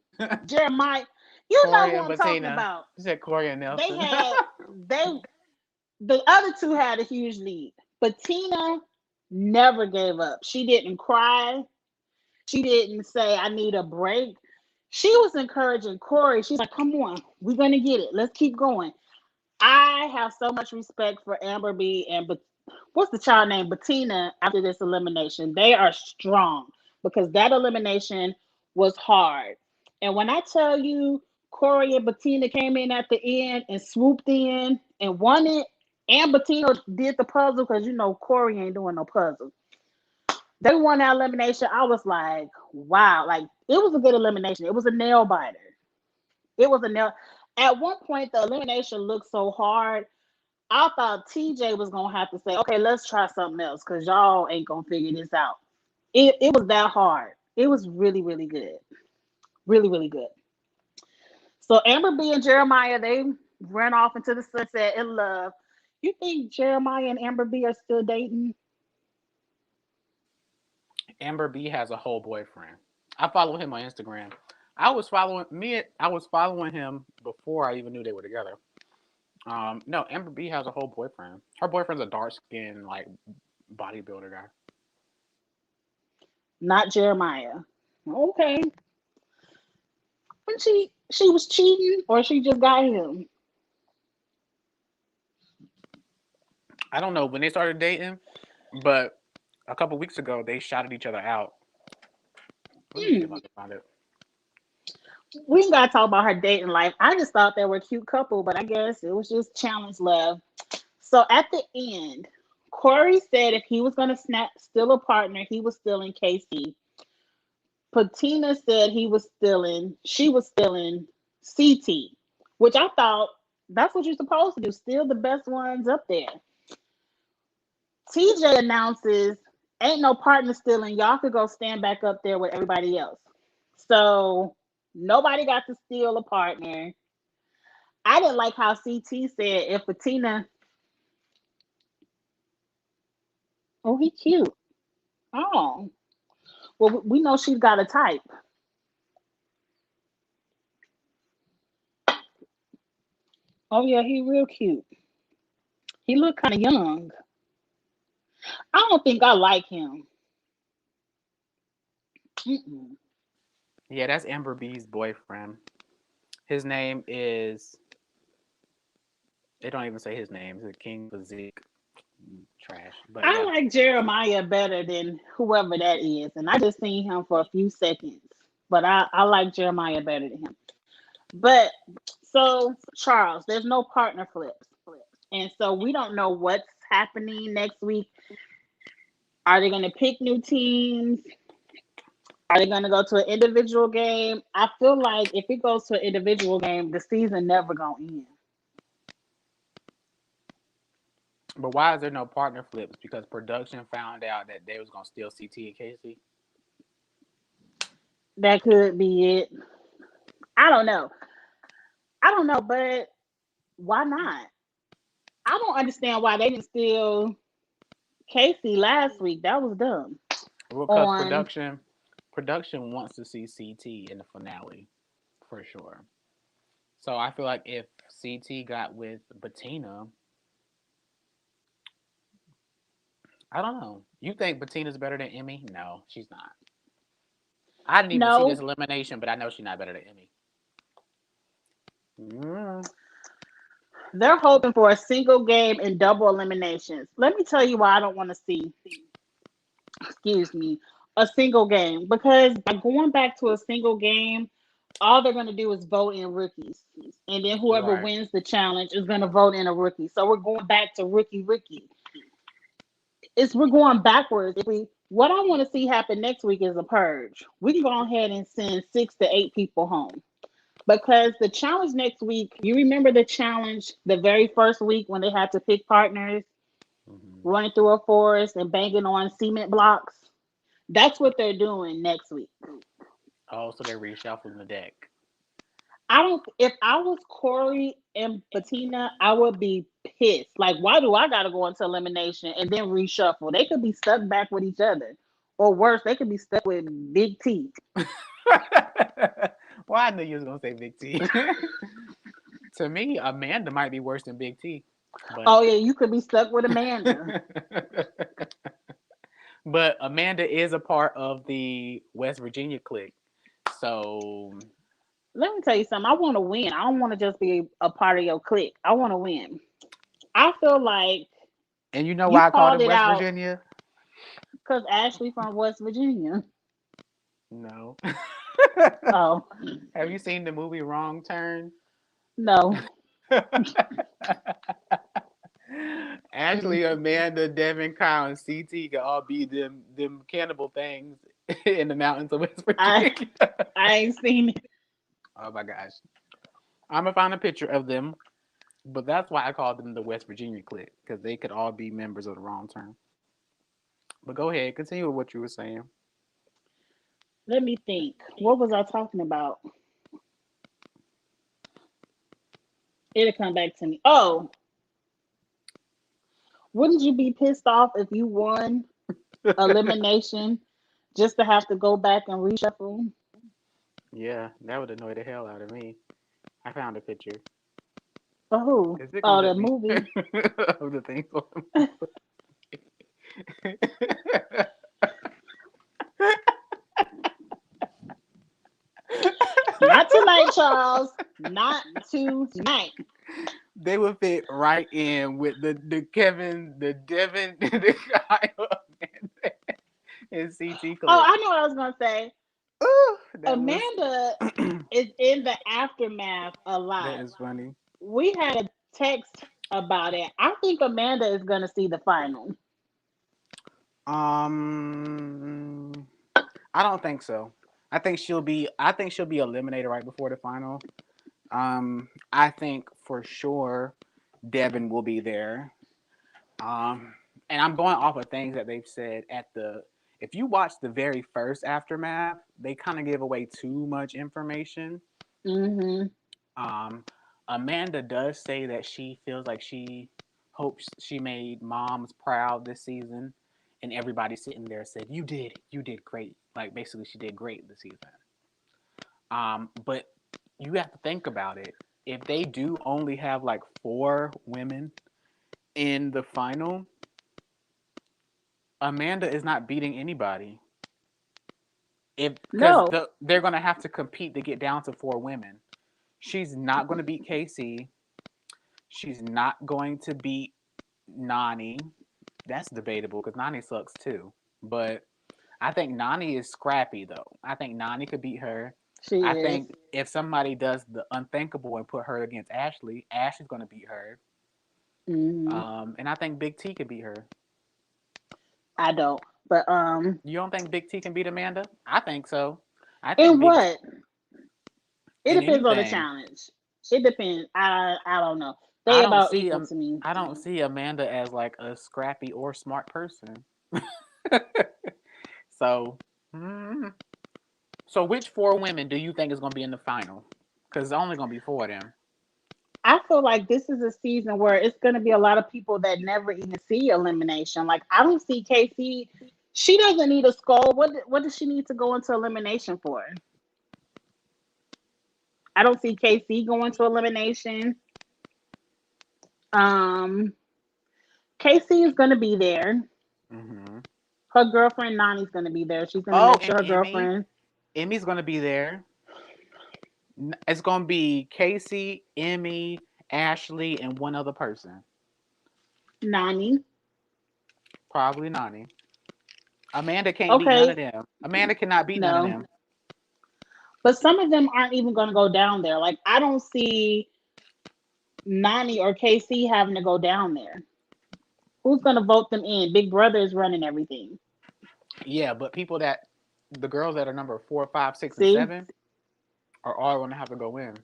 Speaker 1: Jeremiah. You know
Speaker 2: Corey
Speaker 1: who
Speaker 2: and
Speaker 1: I'm talking
Speaker 2: Bettina.
Speaker 1: about.
Speaker 2: You said Corey and
Speaker 1: They
Speaker 2: Nelson.
Speaker 1: had they the other two had a huge lead. But Tina never gave up. She didn't cry. She didn't say, I need a break. She was encouraging Corey. She's like, come on, we're gonna get it. Let's keep going. I have so much respect for Amber B and what's the child name? Bettina after this elimination. They are strong because that elimination was hard. And when I tell you Corey and Bettina came in at the end and swooped in and won it, and Bettina did the puzzle because you know Corey ain't doing no puzzle. They won that elimination. I was like, wow, like it was a good elimination. It was a nail biter. It was a nail. At one point, the elimination looked so hard. I thought TJ was gonna have to say, okay, let's try something else because y'all ain't gonna figure this out. It was that hard. It was really, really good. Really, really good. So Amber B and Jeremiah, they ran off into the sunset in love. You think Jeremiah and Amber B are still dating?
Speaker 2: Amber B has a whole boyfriend. I follow him on Instagram. I was following him before I even knew they were together. No, Amber B has a whole boyfriend. Her boyfriend's a dark skinned like bodybuilder guy.
Speaker 1: Not Jeremiah. Okay. When she was cheating or she just got him.
Speaker 2: I don't know when they started dating, but a couple weeks ago they shouted each other out. Let me see if
Speaker 1: Hmm.
Speaker 2: I can find it.
Speaker 1: We ain't gotta talk about her dating life. I just thought they were a cute couple, but I guess it was just challenge love. So at the end, Corey said if he was gonna steal a partner, he was stealing KC. Patina said she was stealing CT, which I thought that's what you're supposed to do, steal the best ones up there. TJ announces, ain't no partner stealing. Y'all could go stand back up there with everybody else. So nobody got to steal a partner. I didn't like how CT said if Patina, oh, he cute. Oh, well, we know she's got a type. Oh, yeah, he real cute. He looked kind of young. I don't think I like him. Mm-mm.
Speaker 2: Yeah, that's Amber B's boyfriend. His name is. They don't even say his name. It's King Physique. Trash. But
Speaker 1: I
Speaker 2: yeah.
Speaker 1: like Jeremiah better than whoever that is, and I just seen him for a few seconds. But I like Jeremiah better than him. But so Charles, there's no partner flips, and so we don't know what's happening next week. Are they going to pick new teams? Are they going to go to an individual game? I feel like if it goes to an individual game, the season never going to end.
Speaker 2: But why is there no partner flips? Because production found out that they was gonna steal CT and Casey.
Speaker 1: That could be it. I don't know. I don't know, but why not? I don't understand why they didn't steal Casey last week. That was dumb.
Speaker 2: Because
Speaker 1: On
Speaker 2: production wants to see CT in the finale for sure. So I feel like if CT got with Bettina, I don't know. You think Bettina's better than Emmy? No, she's not. I didn't even see this
Speaker 1: no,
Speaker 2: elimination, but I know she's not better than Emmy. Mm.
Speaker 1: they're hoping for a single game and double eliminations. Let me tell you why I don't want to see, excuse me, a single game. Because by going back to a single game, all they're going to do is vote in rookies. And then whoever
Speaker 2: Right.
Speaker 1: wins the challenge is going to vote in a rookie. So we're going back to rookie. We're going backwards. If we What I want to see happen next week is a purge. We can go ahead and send 6 to 8 people home. Because the challenge next week, you remember the challenge the very first week when they had to pick partners,
Speaker 2: Hmm.
Speaker 1: running through a forest and banging on cement blocks? That's what they're doing next week.
Speaker 2: Oh, so they're reshuffling the deck.
Speaker 1: I don't. If I was Corey and Bettina, I would be pissed. Like, why do I got to go into elimination and then reshuffle? They could be stuck back with each other, or worse, they could be stuck with Big T.
Speaker 2: Well, I knew you was gonna say Big T. To me, Amanda might be worse than Big T, but
Speaker 1: Oh yeah, you could be stuck with Amanda.
Speaker 2: but Amanda is a part of the West Virginia clique, so
Speaker 1: Let me tell you something. I want to win. I don't want to just be a part of your clique. I want to win. I feel like
Speaker 2: and you know
Speaker 1: you
Speaker 2: why I called
Speaker 1: called
Speaker 2: him
Speaker 1: it
Speaker 2: West
Speaker 1: out
Speaker 2: Virginia?
Speaker 1: because Ashley from West Virginia.
Speaker 2: No.
Speaker 1: Oh
Speaker 2: Have you seen the movie Wrong Turn?
Speaker 1: no.
Speaker 2: Ashley, Amanda, Devin, Kyle, and CT can all be them cannibal things in the mountains of West
Speaker 1: I
Speaker 2: Virginia.
Speaker 1: I ain't seen it.
Speaker 2: Oh my gosh. I'm gonna find a picture of them, but that's why I called them the West Virginia clique, because they could all be members of the Wrong Turn. But go ahead, continue with what you were saying.
Speaker 1: Let me think. What was I talking about? It'll come back to me. Oh, wouldn't you be pissed off if you won elimination just to have to go back and reshuffle?
Speaker 2: Yeah, that would annoy the hell out of me. I found a picture.
Speaker 1: For who?
Speaker 2: Is it
Speaker 1: Oh,
Speaker 2: gonna
Speaker 1: the
Speaker 2: let me
Speaker 1: movie.
Speaker 2: of the things on the
Speaker 1: Not tonight, Charles. Not tonight.
Speaker 2: They would fit right in with the Kevin, the Devin, the Kyle, and CT
Speaker 1: Oh,
Speaker 2: clip.
Speaker 1: I know what I was gonna say.
Speaker 2: Ooh, that was
Speaker 1: Amanda is in the aftermath a
Speaker 2: that
Speaker 1: lot.
Speaker 2: is funny.
Speaker 1: We had a text about it. I think Amanda is gonna see the final.
Speaker 2: Um, I don't think so. I think she'll be eliminated right before the final. I think for sure Devin will be there. Um, and I'm going off of things that they've said at the. If you watch the very first aftermath, they kind of give away too much information.
Speaker 1: Hmm.
Speaker 2: Um, Amanda does say that she feels like she hopes she made moms proud this season, and everybody sitting there said, you did great." Like basically, she did great this season. But you have to think about it. If they do only have like 4 women In the final, Amanda is not beating anybody. If because
Speaker 1: No,
Speaker 2: they're gonna have to compete to get down to 4 women. She's not gonna beat Casey. She's not going to beat Nani. That's debatable because Nani sucks too. But I think Nani is scrappy though. I think Nani could beat her.
Speaker 1: she
Speaker 2: I
Speaker 1: is.
Speaker 2: think if somebody does the unthinkable and put her against Ashley, Ashley's gonna beat her.
Speaker 1: Hmm.
Speaker 2: And I think Big T could beat her.
Speaker 1: I don't. But
Speaker 2: You don't think Big T can beat Amanda? I think so. I think
Speaker 1: in
Speaker 2: Big T
Speaker 1: what? It
Speaker 2: in
Speaker 1: depends on the
Speaker 2: anything.
Speaker 1: challenge. It depends. I don't know.
Speaker 2: I
Speaker 1: They
Speaker 2: don't
Speaker 1: about
Speaker 2: see
Speaker 1: equal to me.
Speaker 2: I don't see Amanda as like a scrappy or smart person. so, mm, so which 4 women do you think is going to be in the final? Because it's only going to be 4 of them.
Speaker 1: I feel like this is a season where it's going to be a lot of people that never even see elimination. Like I don't see Casey. She doesn't need a skull. What does she need to go into elimination for? I don't see Casey going to elimination. Um, Casey is going to be there.
Speaker 2: Hmm.
Speaker 1: Her girlfriend Nani's going to be there. She's going to
Speaker 2: Oh,
Speaker 1: make
Speaker 2: and
Speaker 1: sure her girlfriend
Speaker 2: Emmy's going to be there. It's going to be Casey, Emmy, Ashley, and one other person.
Speaker 1: Nani.
Speaker 2: Probably Nani. Amanda can't beat none of
Speaker 1: Okay,
Speaker 2: them. Amanda cannot beat none of
Speaker 1: no.
Speaker 2: them.
Speaker 1: But some of them aren't even going to go down there. Like I don't see Nani or KC having to go down there. Who's going to vote them in? Big Brother is running everything.
Speaker 2: Yeah, but the girls that are number 4, 5, 6, and
Speaker 1: See,
Speaker 2: 7 are all going to have to go in.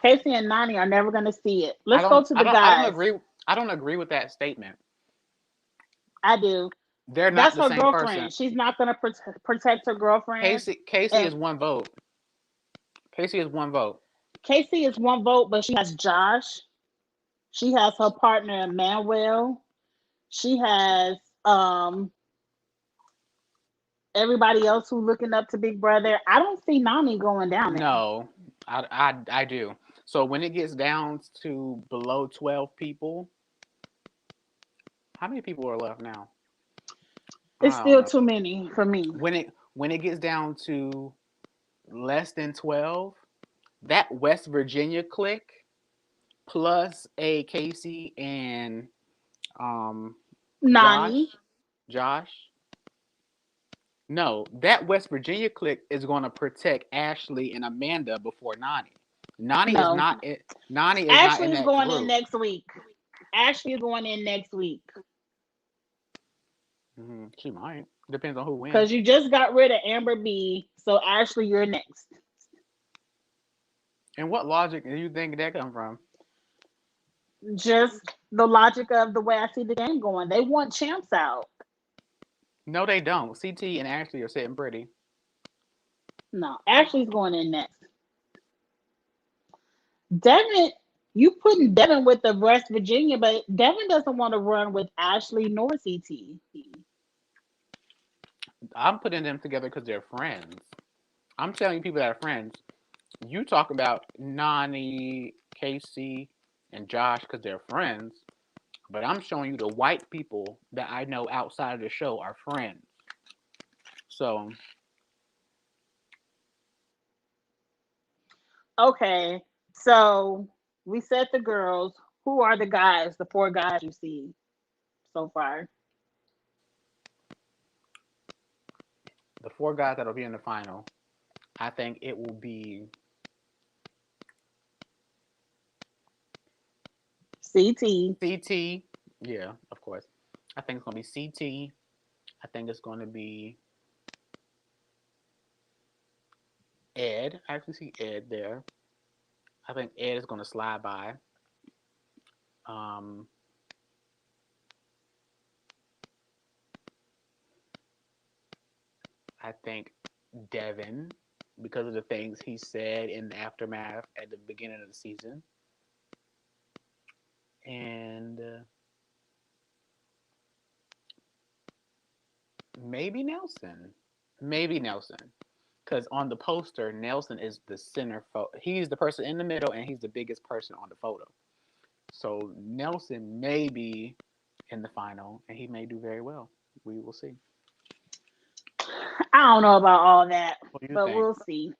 Speaker 1: Casey and Nani are never going to see it. Let's go to the
Speaker 2: I don't
Speaker 1: guys.
Speaker 2: agree. I don't agree with that statement.
Speaker 1: I do.
Speaker 2: They're not
Speaker 1: That's
Speaker 2: the
Speaker 1: her
Speaker 2: same person.
Speaker 1: girlfriend. She's not going to protect her girlfriend.
Speaker 2: Casey
Speaker 1: And
Speaker 2: is one vote. Casey is one vote.
Speaker 1: Casey is one vote, but she has Josh. She has her partner Manuel. She has everybody else who's looking up to Big Brother. I don't see Nani going down there.
Speaker 2: No, I do. So when it gets down to below 12 people, how many people are left now?
Speaker 1: It's
Speaker 2: I don't
Speaker 1: still
Speaker 2: know.
Speaker 1: too many for me.
Speaker 2: When it gets down to less than 12, that West Virginia clique plus a Casey and um
Speaker 1: Nani,
Speaker 2: Josh. No, that West Virginia clique is going to protect Ashley and Amanda before Nani. Nani is
Speaker 1: no.
Speaker 2: not in, Nani is not
Speaker 1: Ashley
Speaker 2: in
Speaker 1: is
Speaker 2: that
Speaker 1: going in
Speaker 2: group.
Speaker 1: next week. Ashley is going in next week
Speaker 2: She might. Depends on who wins.
Speaker 1: because you just got rid of Amber B. So Ashley, you're next.
Speaker 2: And what logic do you think that come from?
Speaker 1: Just the logic of the way I see the game going. They want champs out.
Speaker 2: No, they don't. CT and Ashley are sitting pretty.
Speaker 1: No, Ashley's going in next. Devin, you putting Devin with the West Virginia, but Devin doesn't want to run with Ashley nor CT.
Speaker 2: I'm putting them together because they're friends. I'm telling you, people that are friends. You talk about Nani, Casey, and Josh because they're friends, but I'm showing you the white people that I know outside of the show are friends. So
Speaker 1: Okay, so we said the girls. Who are the guys? The four guys you see so far.
Speaker 2: the 4 guys that'll be in the final, I think it will be
Speaker 1: CT.
Speaker 2: CT. Yeah, of course. I think it's gonna be CT. I think it's gonna be Ed. I actually see Ed there. I think Ed is gonna slide by. Um, I think Devin, because of the things he said in the aftermath at the beginning of the season, and maybe Nelson. Maybe Nelson. Because on the poster, Nelson is the center. He's the person in the middle, and he's the biggest person on the photo. So Nelson may be in the final, and he may do very well. We will see.
Speaker 1: I don't know about all that,
Speaker 2: What do you
Speaker 1: but
Speaker 2: think?
Speaker 1: we'll see.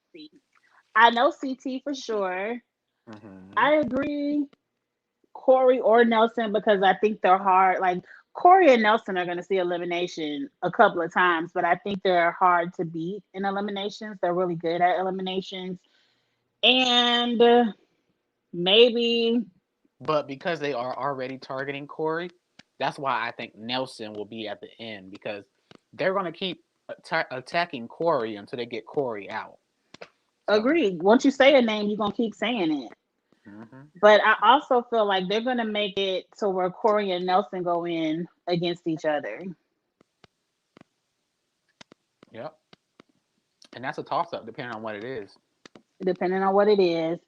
Speaker 1: I know CT for sure.
Speaker 2: Hmm.
Speaker 1: I agree, Corey or Nelson, because I think they're hard. Like Corey and Nelson are going to see elimination a couple of times, but I think they're hard to beat in eliminations. They're really good at eliminations, and maybe
Speaker 2: But because they are already targeting Corey, that's why I think Nelson will be at the end because they're going to keep attacking Corey until they get Corey out. So,
Speaker 1: agree. Once you say a name, you're gonna keep saying it.
Speaker 2: hmm,
Speaker 1: But I also feel like they're gonna make it to where Corey and Nelson go in against each other,
Speaker 2: yep. And that's a toss up depending on what it is.
Speaker 1: depending on what it is.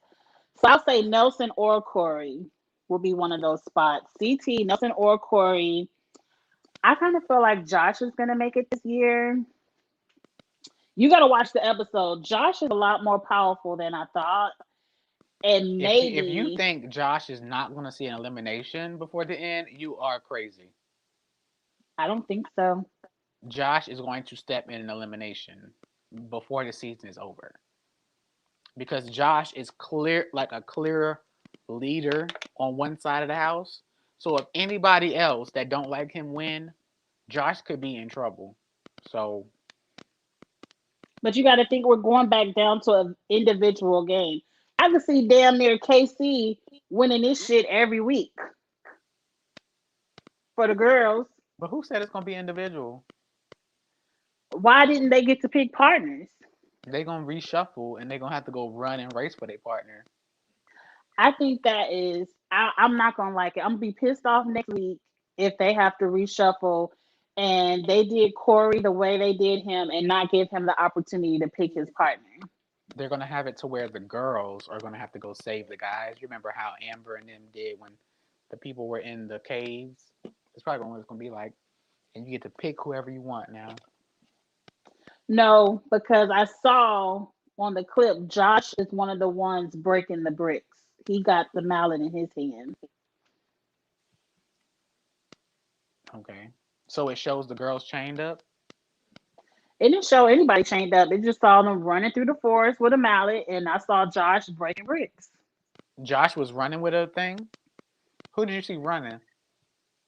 Speaker 1: So I'll say Nelson or Corey will be one of those spots. CT, Nelson or Corey. I kind of feel like Josh is gonna make it this year. You got to watch the episode. Josh is a lot more powerful than I thought, and
Speaker 2: If you
Speaker 1: maybe
Speaker 2: think Josh is not going to see an elimination before the end, you are crazy.
Speaker 1: I don't think so.
Speaker 2: Josh is going to step in an elimination before the season is over because Josh is clear like a clear leader on one side of the house. So if anybody else that don't like him win, Josh could be in trouble. So
Speaker 1: But you got to think we're going back down to an individual game. I can see damn near KC winning this shit every week for the girls.
Speaker 2: but who said it's gonna be individual?
Speaker 1: Why didn't they get to pick partners?
Speaker 2: They gonna reshuffle and they gonna have to go run and race for their partner.
Speaker 1: I think that is, I'm not going to like it. I'm going to be pissed off next week if they have to reshuffle and they did Corey the way they did him and not give him the opportunity to pick his partner.
Speaker 2: They're gonna have it to where the girls are gonna have to go save the guys. You remember how Amber and them did when the people were in the caves? It's probably what it's gonna be like, and you get to pick whoever you want now.
Speaker 1: No, because I saw on the clip, Josh is one of the ones breaking the bricks. He got the mallet in his hand.
Speaker 2: Okay, so it shows the girls chained up.
Speaker 1: It didn't show anybody chained up. It just saw them running through the forest with a mallet, and I saw Josh breaking bricks.
Speaker 2: Josh was running with a thing. Who did you see running?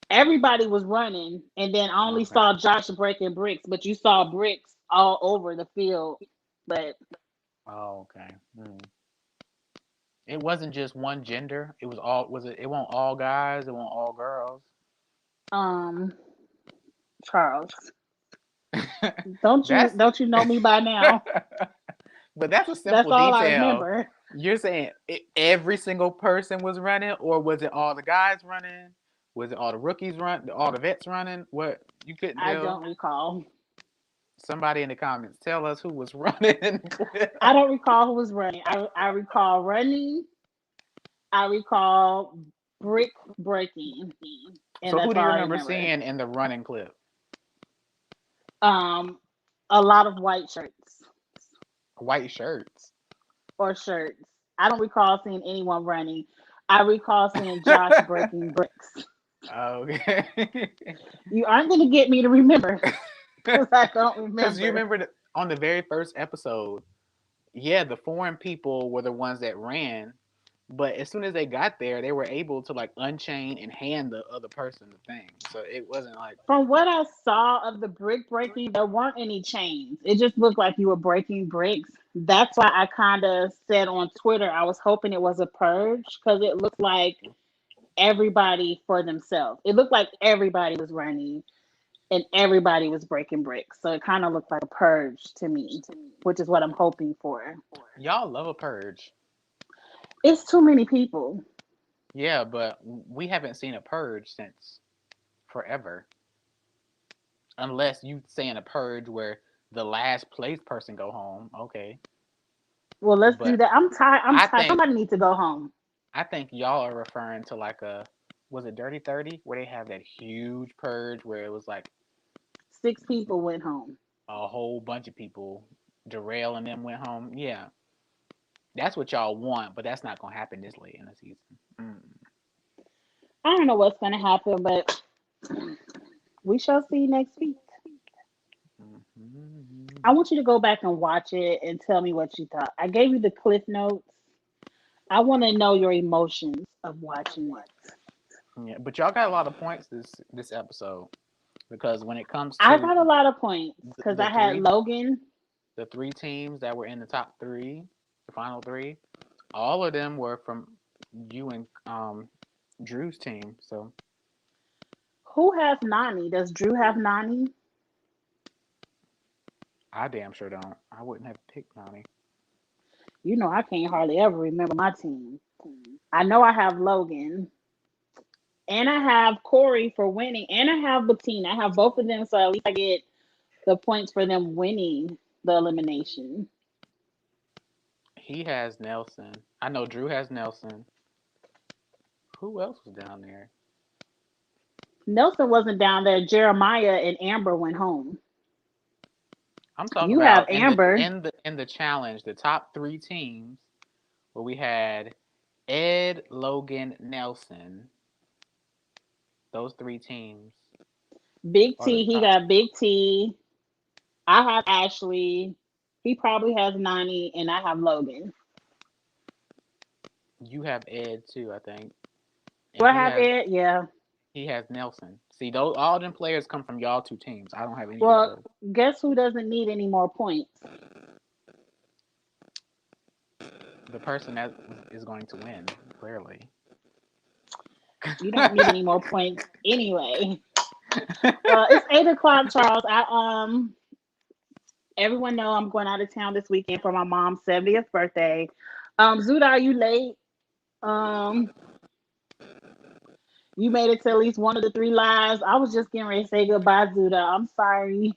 Speaker 1: Everybody was running, and then I only
Speaker 2: Okay.
Speaker 1: saw Josh breaking bricks, but you saw bricks all over the field. But
Speaker 2: Oh, okay. Hmm. It wasn't just one gender. It was all. Was it? It wasn't all guys. It wasn't all girls.
Speaker 1: um, Charles, don't you
Speaker 2: That's.
Speaker 1: don't you know me by now?
Speaker 2: But that's a
Speaker 1: That's
Speaker 2: simple
Speaker 1: all I
Speaker 2: detail.
Speaker 1: remember.
Speaker 2: You're saying every single person was running, or was it all the guys running? Was it all the rookies run, all the vets running? What you couldn't
Speaker 1: I
Speaker 2: tell?
Speaker 1: don't recall.
Speaker 2: Somebody in the comments tell us who was running in the clip.
Speaker 1: I don't recall who was running. I recall running. I recall brick breaking, and
Speaker 2: So who
Speaker 1: that's
Speaker 2: do
Speaker 1: all
Speaker 2: you
Speaker 1: I
Speaker 2: remember
Speaker 1: remember.
Speaker 2: seeing in the running clip?
Speaker 1: Um, a lot of white shirts
Speaker 2: White shirts.
Speaker 1: or shirts. I don't recall seeing anyone running. I recall seeing Josh breaking bricks.
Speaker 2: Okay.
Speaker 1: You aren't going to get me to remember because I don't
Speaker 2: Because you
Speaker 1: remember.
Speaker 2: remember on the very first episode, yeah, the foreign people were the ones that ran, but as soon as they got there, they were able to like unchain and hand the other person the thing. So it wasn't like,
Speaker 1: From what I saw of the brick breaking, there weren't any chains. It just looked like you were breaking bricks. That's why I kind of said on Twitter I was hoping it was a purge because it looked like everybody for themselves. It looked like everybody was running and everybody was breaking bricks. So it kind of looked like a purge to me, which is what I'm hoping for.
Speaker 2: y'all love a purge.
Speaker 1: It's too many people.
Speaker 2: Yeah, but we haven't seen a purge since forever. Unless you saying a purge where the last place person go home, okay.
Speaker 1: Well, let's do
Speaker 2: But
Speaker 1: that. I'm tired. I'm
Speaker 2: I
Speaker 1: tired.
Speaker 2: think
Speaker 1: Somebody needs to go home.
Speaker 2: I think y'all are referring to like a was it Dirty 30 where they have that huge purge where it was like
Speaker 1: 6 people went home.
Speaker 2: a whole bunch of people, Darrell and them went home. Yeah, that's what y'all want, but that's not gonna happen this late in the season. Mm.
Speaker 1: I don't know what's going to happen, but we shall see next week. I
Speaker 2: Mhm.
Speaker 1: want you to go back and watch it and tell me what you thought. I gave you the cliff notes. I want to know your emotions of watching it.
Speaker 2: Yeah, but y'all got a lot of points this episode because when it comes
Speaker 1: I
Speaker 2: to
Speaker 1: got a lot of points because
Speaker 2: the
Speaker 1: I had
Speaker 2: three
Speaker 1: Logan.
Speaker 2: the three teams that were in the top three, the final three, all of them were from you and Drew's team. So
Speaker 1: Who has Nani? Does Drew have Nani?
Speaker 2: I damn sure don't. I wouldn't have picked Nani.
Speaker 1: You know, I can't hardly ever remember my team. I know I have Logan. And I have Corey for winning. And I have Bettina. I have both of them. So at least I get the points for them winning the elimination.
Speaker 2: He has Nelson. I know Drew has Nelson. Who else was down there?
Speaker 1: Nelson wasn't down there. Jeremiah and Amber went home.
Speaker 2: I'm talking
Speaker 1: You have
Speaker 2: about
Speaker 1: Amber.
Speaker 2: in the challenge, the top three teams where we had Ed, Logan, Nelson. Those three teams
Speaker 1: Big
Speaker 2: are the
Speaker 1: T, he
Speaker 2: top.
Speaker 1: got Big T. I have Ashley. He probably has Nani. And I have Logan.
Speaker 2: You have Ed too, I think,
Speaker 1: Do
Speaker 2: and
Speaker 1: I have Ed? Yeah.
Speaker 2: he has Nelson. See, those all them players come from y'all two teams. I don't have any of
Speaker 1: Well,
Speaker 2: those.
Speaker 1: guess who doesn't need any more points?
Speaker 2: The person that is going to win, clearly.
Speaker 1: You don't need any more points anyway. Well, it's 8 o'clock, Charles. Everyone know I'm going out of town this weekend for my mom's 70th birthday. Zuda, are you late? Um, you made it to at least one of the three lives. I was just getting ready to say goodbye, Zuda. I'm sorry.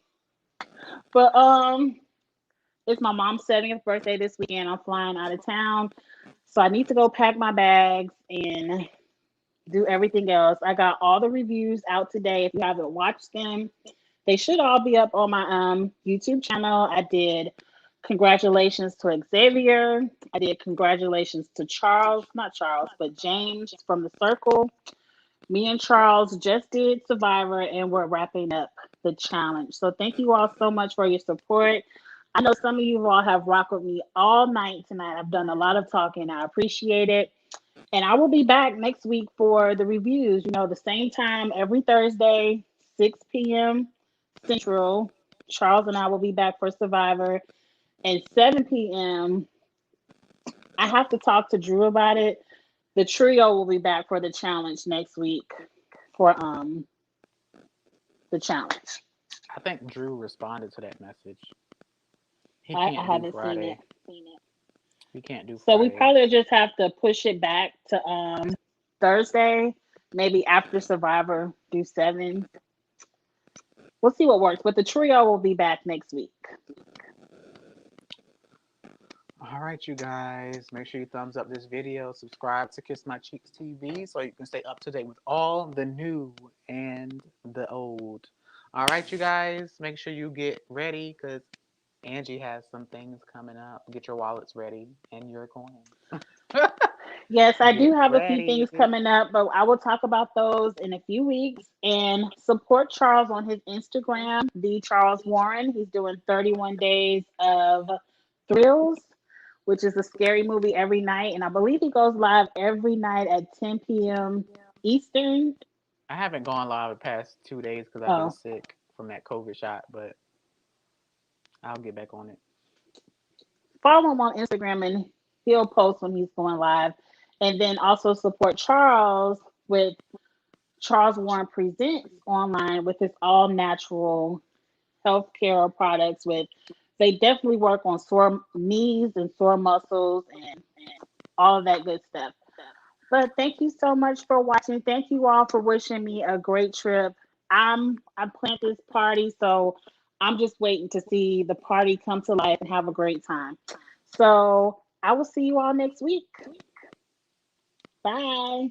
Speaker 1: But it's my mom's 70th birthday this weekend. I'm flying out of town. So I need to go pack my bags and do everything else. I got all the reviews out today. If you haven't watched them, they should all be up on my YouTube channel. I did congratulations to Xavier. I did congratulations to Charles, not Charles, but James from the Circle. Me and Charles just did Survivor and we're wrapping up the challenge. So thank you all so much for your support. I know some of you all have rocked with me all night tonight. I've done a lot of talking. I appreciate it. And I will be back next week for the reviews. You know, the same time every Thursday, 6 p.m. Central. Charles and I will be back for Survivor. And 7 p.m. I have to talk to Drew about it. The trio will be back for the challenge next week for the challenge.
Speaker 2: I think Drew responded to that message. He
Speaker 1: I
Speaker 2: can't do
Speaker 1: haven't seen it.
Speaker 2: Friday. He can't do
Speaker 1: So we
Speaker 2: Friday.
Speaker 1: probably just have to push it back to Thursday, maybe after Survivor, do 7. We'll see what works. But the trio will be back next week.
Speaker 2: All right, you guys. Make sure you thumbs up this video. Subscribe to Kiss My Cheeks TV so you can stay up to date with all the new and the old. All right, you guys. Make sure you get ready because Angie has some things coming up. Get your wallets ready and your coins.
Speaker 1: Yes, I do
Speaker 2: Get
Speaker 1: have a few
Speaker 2: ready.
Speaker 1: things coming up, but I will talk about those in a few weeks. And support Charles on his Instagram, the Charles Warren. He's doing 31 days of thrills, which is a scary movie every night. And I believe he goes live every night at 10 p.m. Eastern.
Speaker 2: I haven't gone live the past 2 days because I've been
Speaker 1: Oh,
Speaker 2: sick from that COVID shot, but I'll get back on it.
Speaker 1: follow him on Instagram and he'll post when he's going live. And then also support Charles with Charles Warren Presents online with his all natural healthcare products with they definitely work on sore knees and sore muscles and all of that good stuff. But thank you so much for watching. Thank you all for wishing me a great trip. I planned this party, so I'm just waiting to see the party come to life and have a great time. So I will see you all next week. Bye.